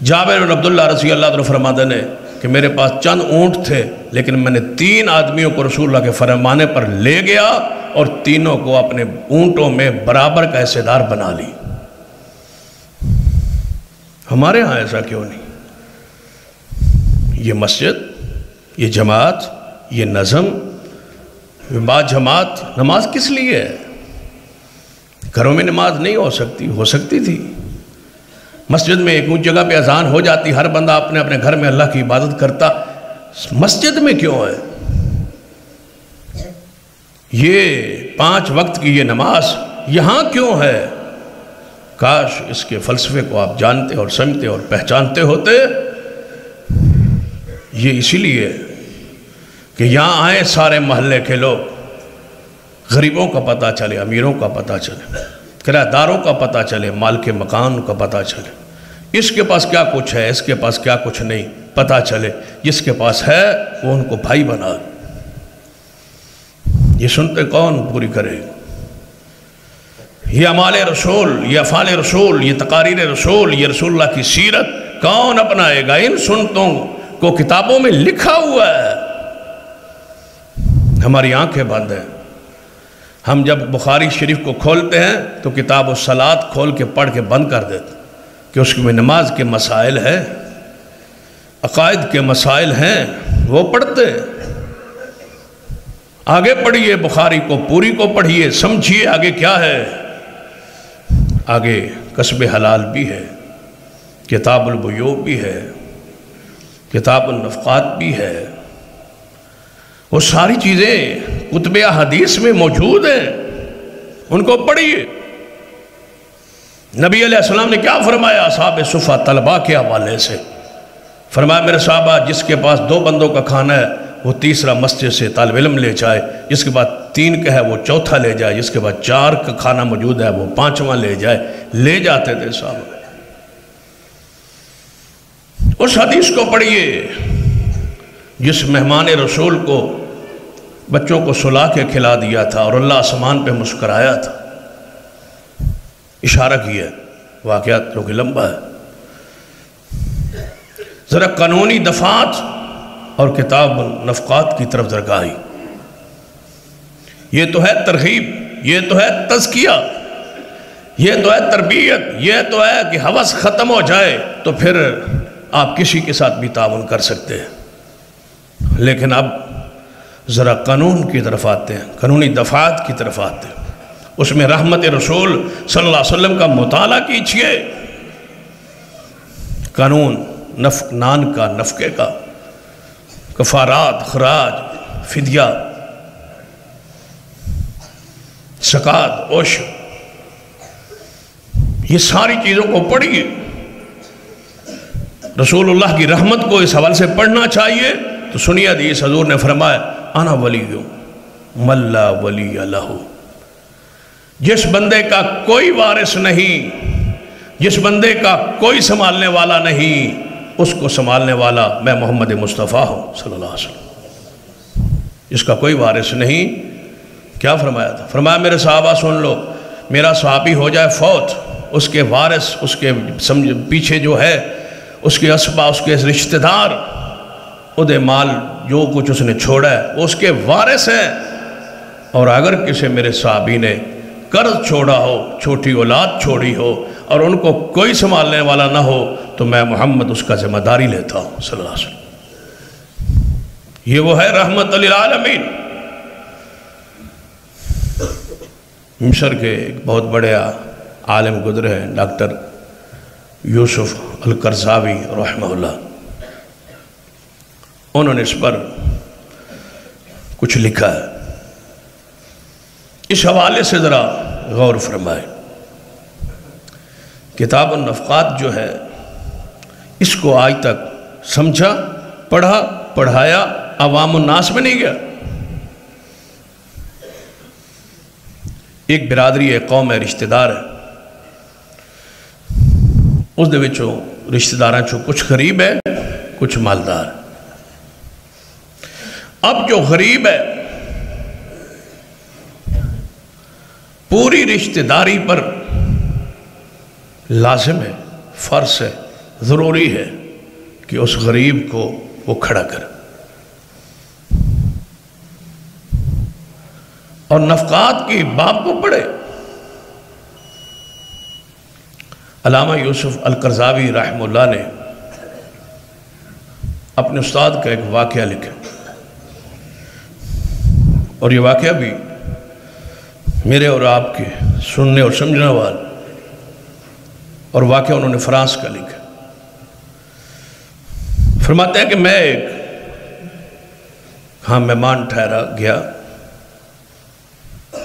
جابر بن عبداللہ رضی اللہ عنہ فرماتے ہیں کہ میرے پاس چند اونٹ تھے لیکن میں نے 3 آدمیوں کو رسول اللہ کے فرمانے پر لے گیا اور تینوں کو اپنے اونٹوں میں برابر کا حصہ دار بنا لی۔ ہمارے ہاں ایسا کیوں نہیں؟ یہ مسجد، یہ جماعت، یہ نظم، یہ با جماعت نماز کس لیے ہے؟ گھروں میں نماز نہیں ہو سکتی تھی۔ مسجد میں ایک جگہ پہ اذان ہو جاتی، ہر بندہ اپنے اپنے گھر میں اللہ کی عبادت کرتا، مسجد میں کیوں ہے؟ یہ 5 وقت کی یہ نماز یہاں کیوں ہے؟ کاش اس کے فلسفے کو آپ جانتے اور سمجھتے اور پہچانتے ہوتے۔ یہ اسی لیے کہ یہاں آئیں سارے محلے کے لوگ، غریبوں کا پتہ چلے، امیروں کا پتہ چلے، کرایہ داروں کا پتہ چلے، مال کے مکان کا پتہ چلے، اس کے پاس کیا کچھ ہے، اس کے پاس کیا کچھ نہیں پتہ چلے، جس کے پاس ہے وہ ان کو بھائی بنا۔ یہ سنتے کون پوری کرے؟ یہ اعمال رسول، یہ افعال رسول، یہ تقاریر رسول، یہ رسول اللہ کی سیرت کون اپنائے گا؟ ان سنتوں کو کتابوں میں لکھا ہوا ہے، ہماری آنکھیں بند ہیں۔ ہم جب بخاری شریف کو کھولتے ہیں تو کتاب الصلاۃ کھول کے پڑھ کے بند کر دیتے کہ اس میں نماز کے مسائل ہیں، عقائد کے مسائل ہیں، وہ پڑھتے۔ آگے پڑھیے بخاری کو، پوری کو پڑھیے، سمجھیے آگے کیا ہے۔ آگے کسب حلال بھی ہے، کتاب البیوع بھی ہے، کتاب النفقات بھی ہے، وہ ساری چیزیں کتب احادیث میں موجود ہیں، ان کو پڑھیے۔ نبی علیہ السلام نے کیا فرمایا اصحاب صفہ طلبہ کے حوالے سے؟ فرمایا میرے صحابہ جس کے پاس 2 بندوں کا کھانا ہے وہ تیسرا مسجد سے طالب علم لے جائے، جس کے بعد 3 کا ہے وہ چوتھا لے جائے، جس کے بعد 4 کا کھانا موجود ہے وہ 5واں لے جائے۔ لے جاتے تھے صحابہ۔ اس حدیث کو پڑھیے جس مہمان رسول کو بچوں کو سلا کے کھلا دیا تھا اور اللہ آسمان پہ مسکرایا تھا، اشارہ کیا، واقعات جو کہ لمبا ہے۔ ذرا قانونی دفعات اور کتاب النفقات کی طرف درگاہی، یہ تو ہے ترغیب، یہ تو ہے تزکیہ، یہ تو ہے تربیت، یہ تو ہے کہ ہوس ختم ہو جائے تو پھر آپ کسی کے ساتھ بھی تعاون کر سکتے ہیں۔ لیکن اب ذرا قانون کی طرف آتے ہیں، قانونی دفعات کی طرف آتے ہیں، اس میں رحمت رسول صلی اللہ علیہ وسلم کا مطالعہ کیجئے۔ قانون نان کا، نفقے کا، کفارات، خراج، فدیہ، زکوٰۃ، عشر، یہ ساری چیزوں کو پڑھیے۔ رسول اللہ کی رحمت کو اس حوالے سے پڑھنا چاہیے۔ تو سنیے حدیث، حضور نے فرمایا انا ولی من لا ولی لہ، جس بندے کا کوئی وارث نہیں، جس بندے کا کوئی سنبھالنے والا نہیں، اس کو سنبھالنے والا میں محمد مصطفیٰ ہوں صلی اللہ علیہ وسلم۔ جس کا کوئی وارث نہیں، کیا فرمایا تھا؟ فرمایا میرے صحابہ سن لو، میرا صحابی ہو جائے فوت، اس کے وارث، اس کے پیچھے جو ہے اس کے اسبا، اس کے رشتہ دار، ادھے مال جو کچھ اس نے چھوڑا ہے وہ اس کے وارث ہیں۔ اور اگر کسی میرے صحابی نے قرض چھوڑا ہو، چھوٹی اولاد چھوڑی ہو اور ان کو کوئی سنبھالنے والا نہ ہو تو میں محمد اس کا ذمہ داری لیتا ہوں صلی اللہ علیہ وسلم۔ یہ وہ ہے رحمت للعالمین۔ مصر کے ایک بہت بڑے عالم گزرے ہیں ڈاکٹر یوسف القرضاوی رحمہ اللہ، انہوں نے اس پر کچھ لکھا ہے، اس حوالے سے ذرا غور فرمائے۔ کتاب النفقات جو ہے اس کو آج تک سمجھا، پڑھا، پڑھایا، عوام الناس میں نہیں گیا۔ ایک برادری ہے، قوم ہے، رشتہ دار ہے، اس دے وچوں رشتہ داراں چوں کچھ غریب ہے، کچھ مالدار ہے۔ اب جو غریب ہے پوری رشتہ داری پر لازم ہے، فرض ہے، ضروری ہے کہ اس غریب کو وہ کھڑا کرے اور نفقات کی باب کو پڑھے۔ علامہ یوسف القرضاوی رحمہ اللہ نے اپنے استاد کا ایک واقعہ لکھا، اور یہ واقعہ بھی میرے اور آپ کے سننے اور سمجھنے والے، اور واقعہ انہوں نے فرانس کا لکھا۔ فرماتے ہیں کہ میں ایک مہمان ٹھہرا گیا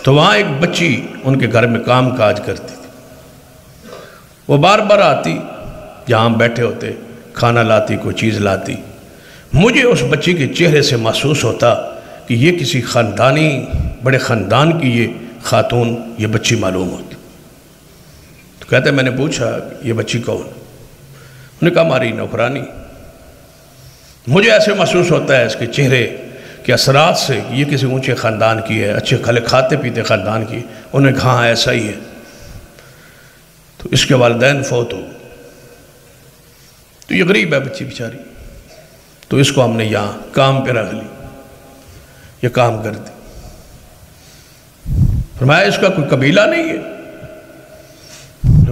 تو وہاں ایک بچی ان کے گھر میں کام کاج کرتی تھی، وہ بار بار آتی، جہاں ہم بیٹھے ہوتے کھانا لاتی، کوئی چیز لاتی۔ مجھے اس بچی کے چہرے سے محسوس ہوتا کہ یہ کسی خاندانی، بڑے خاندان کی یہ خاتون، یہ بچی معلوم ہوتی۔ تو کہتے ہیں میں نے پوچھا یہ بچی کون؟ انہوں نے کہا ہماری نوکرانی۔ مجھے ایسے محسوس ہوتا ہے اس کے چہرے کے اثرات سے کہ یہ کسی اونچے خاندان کی ہے، اچھے کھاتے پیتے خاندان کی۔ انہوں نے کہا ہاں ایسا ہی ہے۔ تو اس کے والدین فوت ہو، تو یہ غریب ہے بچی بیچاری، تو اس کو ہم نے یہاں کام پہ رکھ لی، یہ کام کر دی۔ فرمایا اس کا کوئی قبیلہ نہیں ہے؟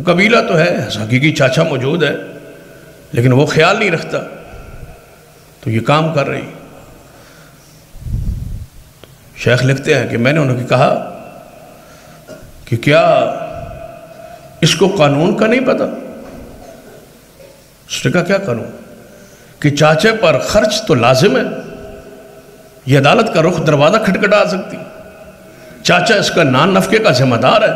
قبیلہ تو ہے، حقیقی چاچا موجود ہے، لیکن وہ خیال نہیں رکھتا، تو یہ کام کر رہی۔ شیخ لکھتے ہیں کہ میں نے انہوں نے کہا کہ کیا اس کو قانون کا نہیں پتا؟ اس نے کہا کیا قانون؟ کہ چاچے پر خرچ تو لازم ہے، یہ عدالت کا رخ دروازہ کھٹکھٹا سکتی، چاچا اس کا نان نفقے کا ذمہ دار ہے،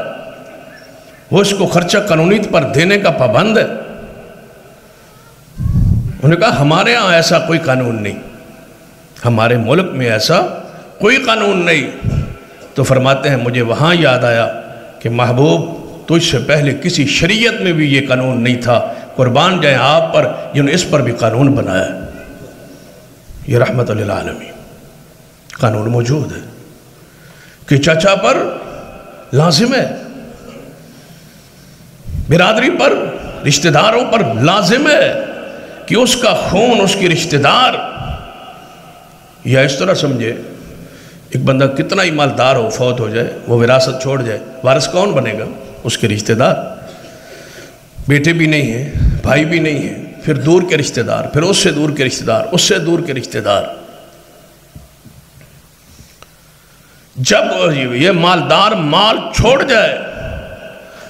وہ اس کو خرچہ قانونی پر دینے کا پابند ہے۔ انہوں نے کہا ہمارے ہاں ایسا کوئی قانون نہیں، ہمارے ملک میں ایسا کوئی قانون نہیں۔ تو فرماتے ہیں مجھے وہاں یاد آیا کہ محبوب تجھ سے پہلے کسی شریعت میں بھی یہ قانون نہیں تھا، قربان جائیں آپ پر جنہوں نے اس پر بھی قانون بنایا ہے۔ یہ رحمت للعالمین، قانون موجود ہے کہ چچا پر لازم ہے، برادری پر، رشتہ داروں پر لازم ہے کہ اس کا خون اس کی رشتہ دار، یا اس طرح سمجھے ایک بندہ کتنا ہی مالدار ہو، فوت ہو جائے، وہ وراثت چھوڑ جائے، وارث کون بنے گا؟ اس کے رشتہ دار، بیٹے بھی نہیں ہیں، بھائی بھی نہیں ہیں، پھر دور کے رشتہ دار، پھر اس سے دور کے رشتہ دار، اس سے دور کے رشتہ دار۔ جب یہ مالدار مال چھوڑ جائے،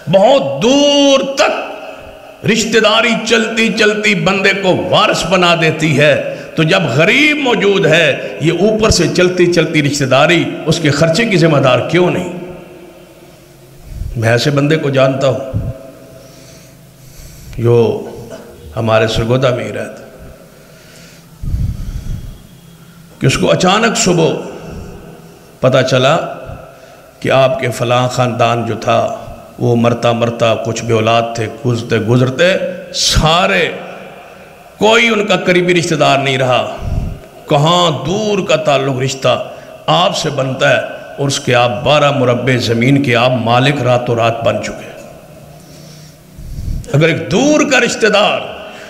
بہت دور تک رشتہ داری چلتی چلتی بندے کو وارث بنا دیتی ہے، تو جب غریب موجود ہے یہ اوپر سے چلتی چلتی رشتہ داری اس کے خرچے کی ذمہ دار کیوں نہیں؟ میں ایسے بندے کو جانتا ہوں جو ہمارے سرگودا میں ہی رہتا، کہ اس کو اچانک صبح پتہ چلا کہ آپ کے فلاں خاندان جو تھا وہ مرتا مرتا کچھ بے اولاد تھے، گزرتے گزرتے سارے، کوئی ان کا قریبی رشتہ دار نہیں رہا، کہاں دور کا تعلق رشتہ آپ سے بنتا ہے، اور اس کے آپ 12 مربع زمین کے آپ مالک راتوں رات بن چکے۔ اگر ایک دور کا رشتہ دار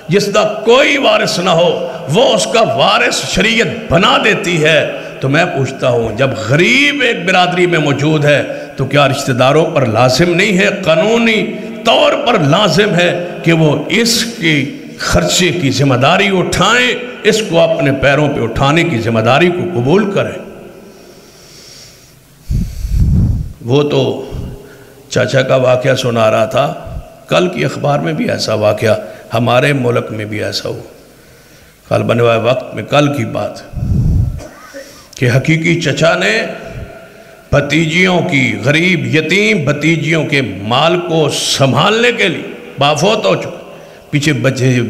جس کا کوئی وارث نہ ہو وہ اس کا وارث شریعت بنا دیتی ہے، تو میں پوچھتا ہوں جب غریب ایک برادری میں موجود ہے تو کیا رشتہ داروں پر لازم نہیں ہے، قانونی طور پر لازم ہے کہ وہ اس کی خرچے کی ذمہ داری اٹھائیں، اس کو اپنے پیروں پہ اٹھانے کی ذمہ داری کو قبول کریں؟ وہ تو چاچا کا واقعہ سنا رہا تھا، کل کی اخبار میں بھی ایسا واقعہ، ہمارے ملک میں بھی ایسا ہوا کل بنے ہوئے وقت میں، کل کی بات کہ حقیقی چچا نے بھتیجیوں کی، غریب یتیم بھتیجیوں کے مال کو سنبھالنے کے لیے، بافوت ہو چکے، پیچھے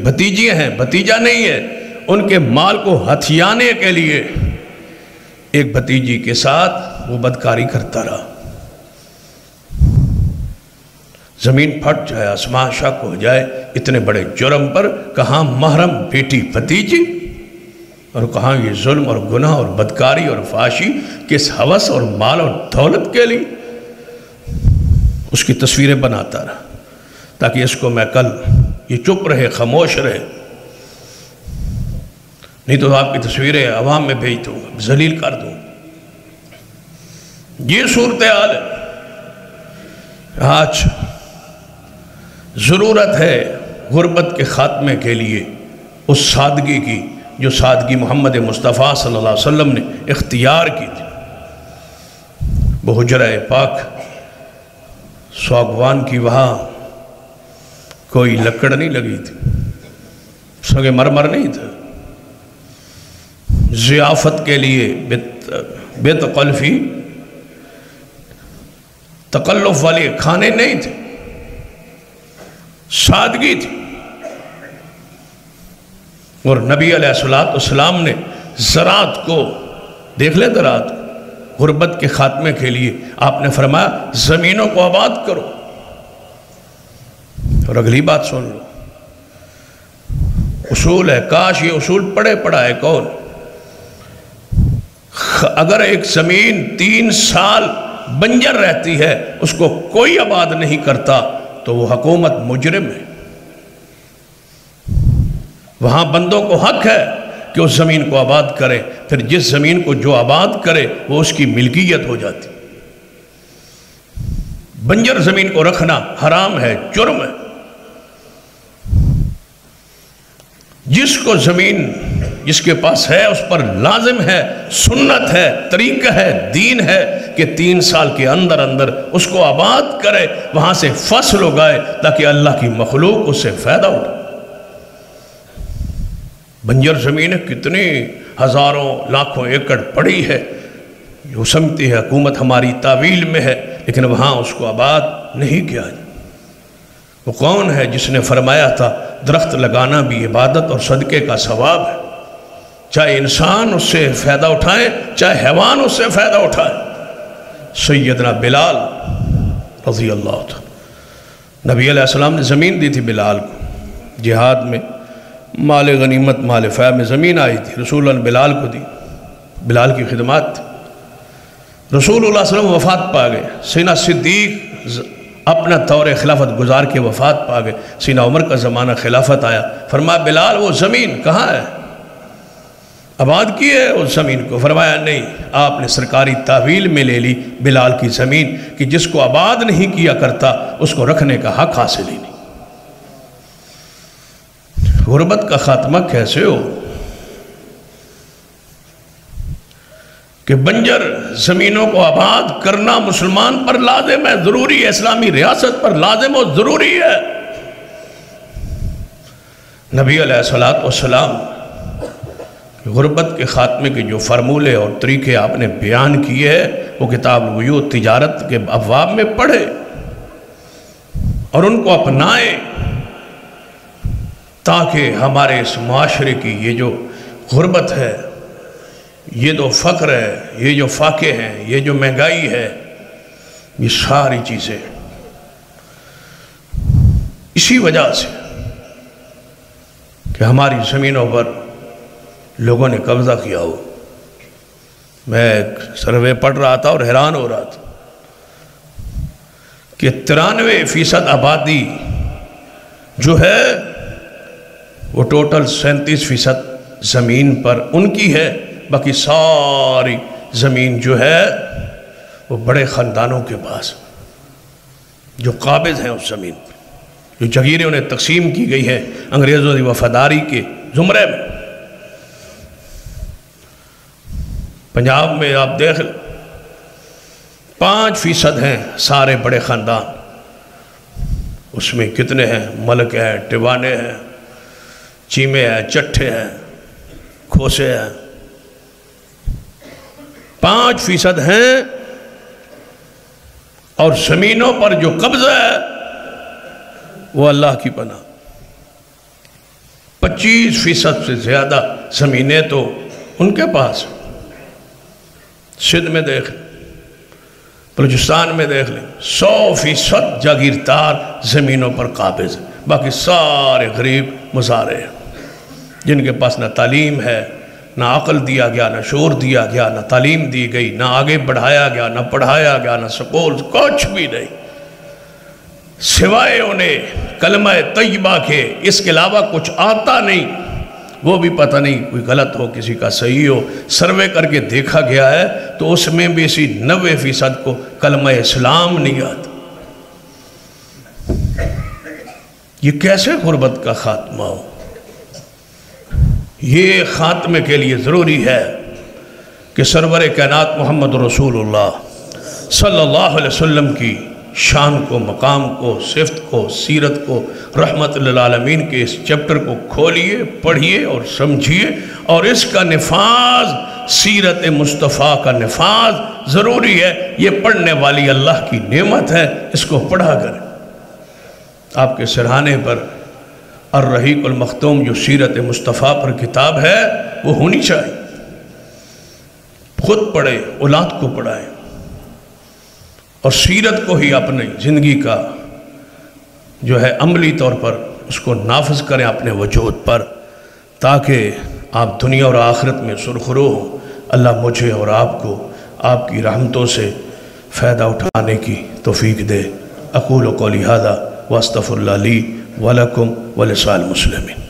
بھتیجیاں ہیں، بھتیجا نہیں ہے، ان کے مال کو ہتھیانے کے لیے ایک بھتیجی کے ساتھ وہ بدکاری کرتا رہا۔ زمین پھٹ جائے، آسمان شک ہو جائے، اتنے بڑے جرم پر کہاں محرم بیٹی بھتیجی اور کہاں یہ ظلم اور گناہ اور بدکاری اور فحاشی، کس ہوس اور مال اور دولت کے لیے اس کی تصویریں بناتا رہا تاکہ اس کو میں کل یہ چپ رہے، خاموش رہے، نہیں تو آپ کی تصویریں عوام میں بھیج دوں گا، ذلیل کر دوں گا۔ یہ صورتحال ہے۔ آج ضرورت ہے غربت کے خاتمے کے لیے اس سادگی کی جو سادگی محمد مصطفیٰ صلی اللہ علیہ وسلم نے اختیار کی تھی۔ وہ حجرہ پاک ساگوان کی، وہاں کوئی لکڑ نہیں لگی تھی، سنگ مرمر نہیں تھا، ضیافت کے لیے بے تکلفی تکلف والے کھانے نہیں تھے، سادگی تھی۔ اور نبی علیہ السلام نے زراعت کو، دیکھ لیں زراعت کو، غربت کے خاتمے کے لیے آپ نے فرمایا زمینوں کو آباد کرو۔ اور اگلی بات سن لو، اصول ہے، کاش یہ اصول پڑھا ہے کون؟ اگر ایک زمین 3 سال بنجر رہتی ہے، اس کو کوئی آباد نہیں کرتا تو وہ حکومت مجرم ہے۔ وہاں بندوں کو حق ہے کہ اس زمین کو آباد کرے، پھر جس زمین کو جو آباد کرے وہ اس کی ملکیت ہو جاتی۔ بنجر زمین کو رکھنا حرام ہے، جرم ہے۔ جس کو زمین جس کے پاس ہے اس پر لازم ہے، سنت ہے، طریقہ ہے، دین ہے کہ 3 سال کے اندر اندر اس کو آباد کرے، وہاں سے فصل اگائے تاکہ اللہ کی مخلوق اس سے فائدہ اٹھائے۔ بنجر زمینیں کتنی ہزاروں لاکھوں ایکڑ پڑی ہے، جو سمجھتی ہے حکومت ہماری تعویل میں ہے، لیکن وہاں اس کو آباد نہیں کیا جائے۔ وہ کون ہے جس نے فرمایا تھا درخت لگانا بھی عبادت اور صدقے کا ثواب ہے، چاہے انسان اس سے فائدہ اٹھائے چاہے حیوان اس سے فائدہ اٹھائے؟ سیدنا بلال رضی اللہ عنہ، نبی علیہ السلام نے زمین دی تھی بلال کو، جہاد میں مال غنیمت مال فیع میں زمین آئی تھی، رسول اللہ نے بلال کو دی، بلال کی خدمات تھی۔ رسول اللہ صلی اللہ علیہ وسلم وفات پا گئے، سیدنا صدیق اپنا دور خلافت گزار کے وفات پا گئے، سیدنا عمر کا زمانہ خلافت آیا، فرمایا بلال وہ زمین کہاں ہے؟ آباد کی ہے اس زمین کو؟ فرمایا نہیں، آپ نے سرکاری تحویل میں لے لی بلال کی زمین کہ جس کو آباد نہیں کیا کرتا اس کو رکھنے کا حق حاصل ہی نہیں۔ غربت کا خاتمہ کیسے ہو کہ بنجر زمینوں کو آباد کرنا مسلمان پر لازم ہے، ضروری ہے، اسلامی ریاست پر لازم و ضروری ہے۔ نبی علیہ السلام غربت کے خاتمے کے جو فرمولے اور طریقے آپ نے بیان کیے ہیں وہ کتاب البیوع تجارت کے ابواب میں پڑھے اور ان کو اپنائیں تاکہ ہمارے اس معاشرے کی یہ جو غربت ہے، یہ جو فقر ہے، یہ جو فاقے ہیں، یہ جو مہنگائی ہے، یہ ساری چیزیں اسی وجہ سے کہ ہماری زمینوں پر لوگوں نے قبضہ کیا ہو۔ میں ایک سروے پڑھ رہا تھا اور حیران ہو رہا تھا کہ 93% آبادی جو ہے وہ ٹوٹل 37% زمین پر ان کی ہے باقی ساری زمین جو ہے وہ بڑے خاندانوں کے پاس، جو قابض ہیں اس زمین پر، جو جگیریں انہیں تقسیم کی گئی ہے انگریزوں کی وفاداری کے زمرے میں۔ پنجاب میں آپ دیکھ لیں 5% ہیں سارے بڑے خاندان، اس میں کتنے ہیں؟ ملک ہیں، ٹیوانے ہیں، چیمے ہیں، چٹھے ہیں، کھوسے ہیں، 5% ہیں، اور زمینوں پر جو قبضہ ہے وہ اللہ کی پناہ۔ 25% سے زیادہ زمینیں تو ان کے پاس، سندھ میں دیکھ لیں، بلوچستان میں دیکھ لیں، 100% جاگیردار زمینوں پر قابض، باقی سارے غریب مزارے ہیں، جن کے پاس نہ تعلیم ہے، نہ عقل دیا گیا، نہ شعور دیا گیا، نہ تعلیم دی گئی، نہ آگے بڑھایا گیا، نہ پڑھایا گیا، نہ سکول، کچھ بھی نہیں، سوائے انہیں کلمہ طیبہ کے، اس کے علاوہ کچھ آتا نہیں۔ وہ بھی پتہ نہیں، کوئی غلط ہو، کسی کا صحیح ہو، سروے کر کے دیکھا گیا ہے تو اس میں بھی اسی 90% کو کلمہ اسلام نہیں آتا۔ یہ کیسے غربت کا خاتمہ ہو؟ یہ خاتمے کے لیے ضروری ہے کہ سرور کائنات محمد رسول اللہ صلی اللہ علیہ وسلم کی شان کو، مقام کو، صفت کو، سیرت کو، رحمت للعالمین کے اس چیپٹر کو کھولیے، پڑھیے اور سمجھیے، اور اس کا نفاذ، سیرت مصطفیٰ کا نفاذ ضروری ہے۔ یہ پڑھنے والی اللہ کی نعمت ہے، اس کو پڑھا کریں۔ آپ کے سرہانے پر الرحیق المختوم جو سیرت مصطفیٰ پر کتاب ہے وہ ہونی چاہیے، خود پڑھیں، اولاد کو پڑھائیں، اور سیرت کو ہی اپنی زندگی کا جو ہے عملی طور پر اس کو نافذ کریں اپنے وجود پر، تاکہ آپ دنیا اور آخرت میں سرخرو ہوں۔ اللہ مجھے اور آپ کو آپ کی رحمتوں سے فائدہ اٹھانے کی توفیق دے۔ اقول قولی ھذا واستغفر اللہ لی ولکم ولسائر المسلمین۔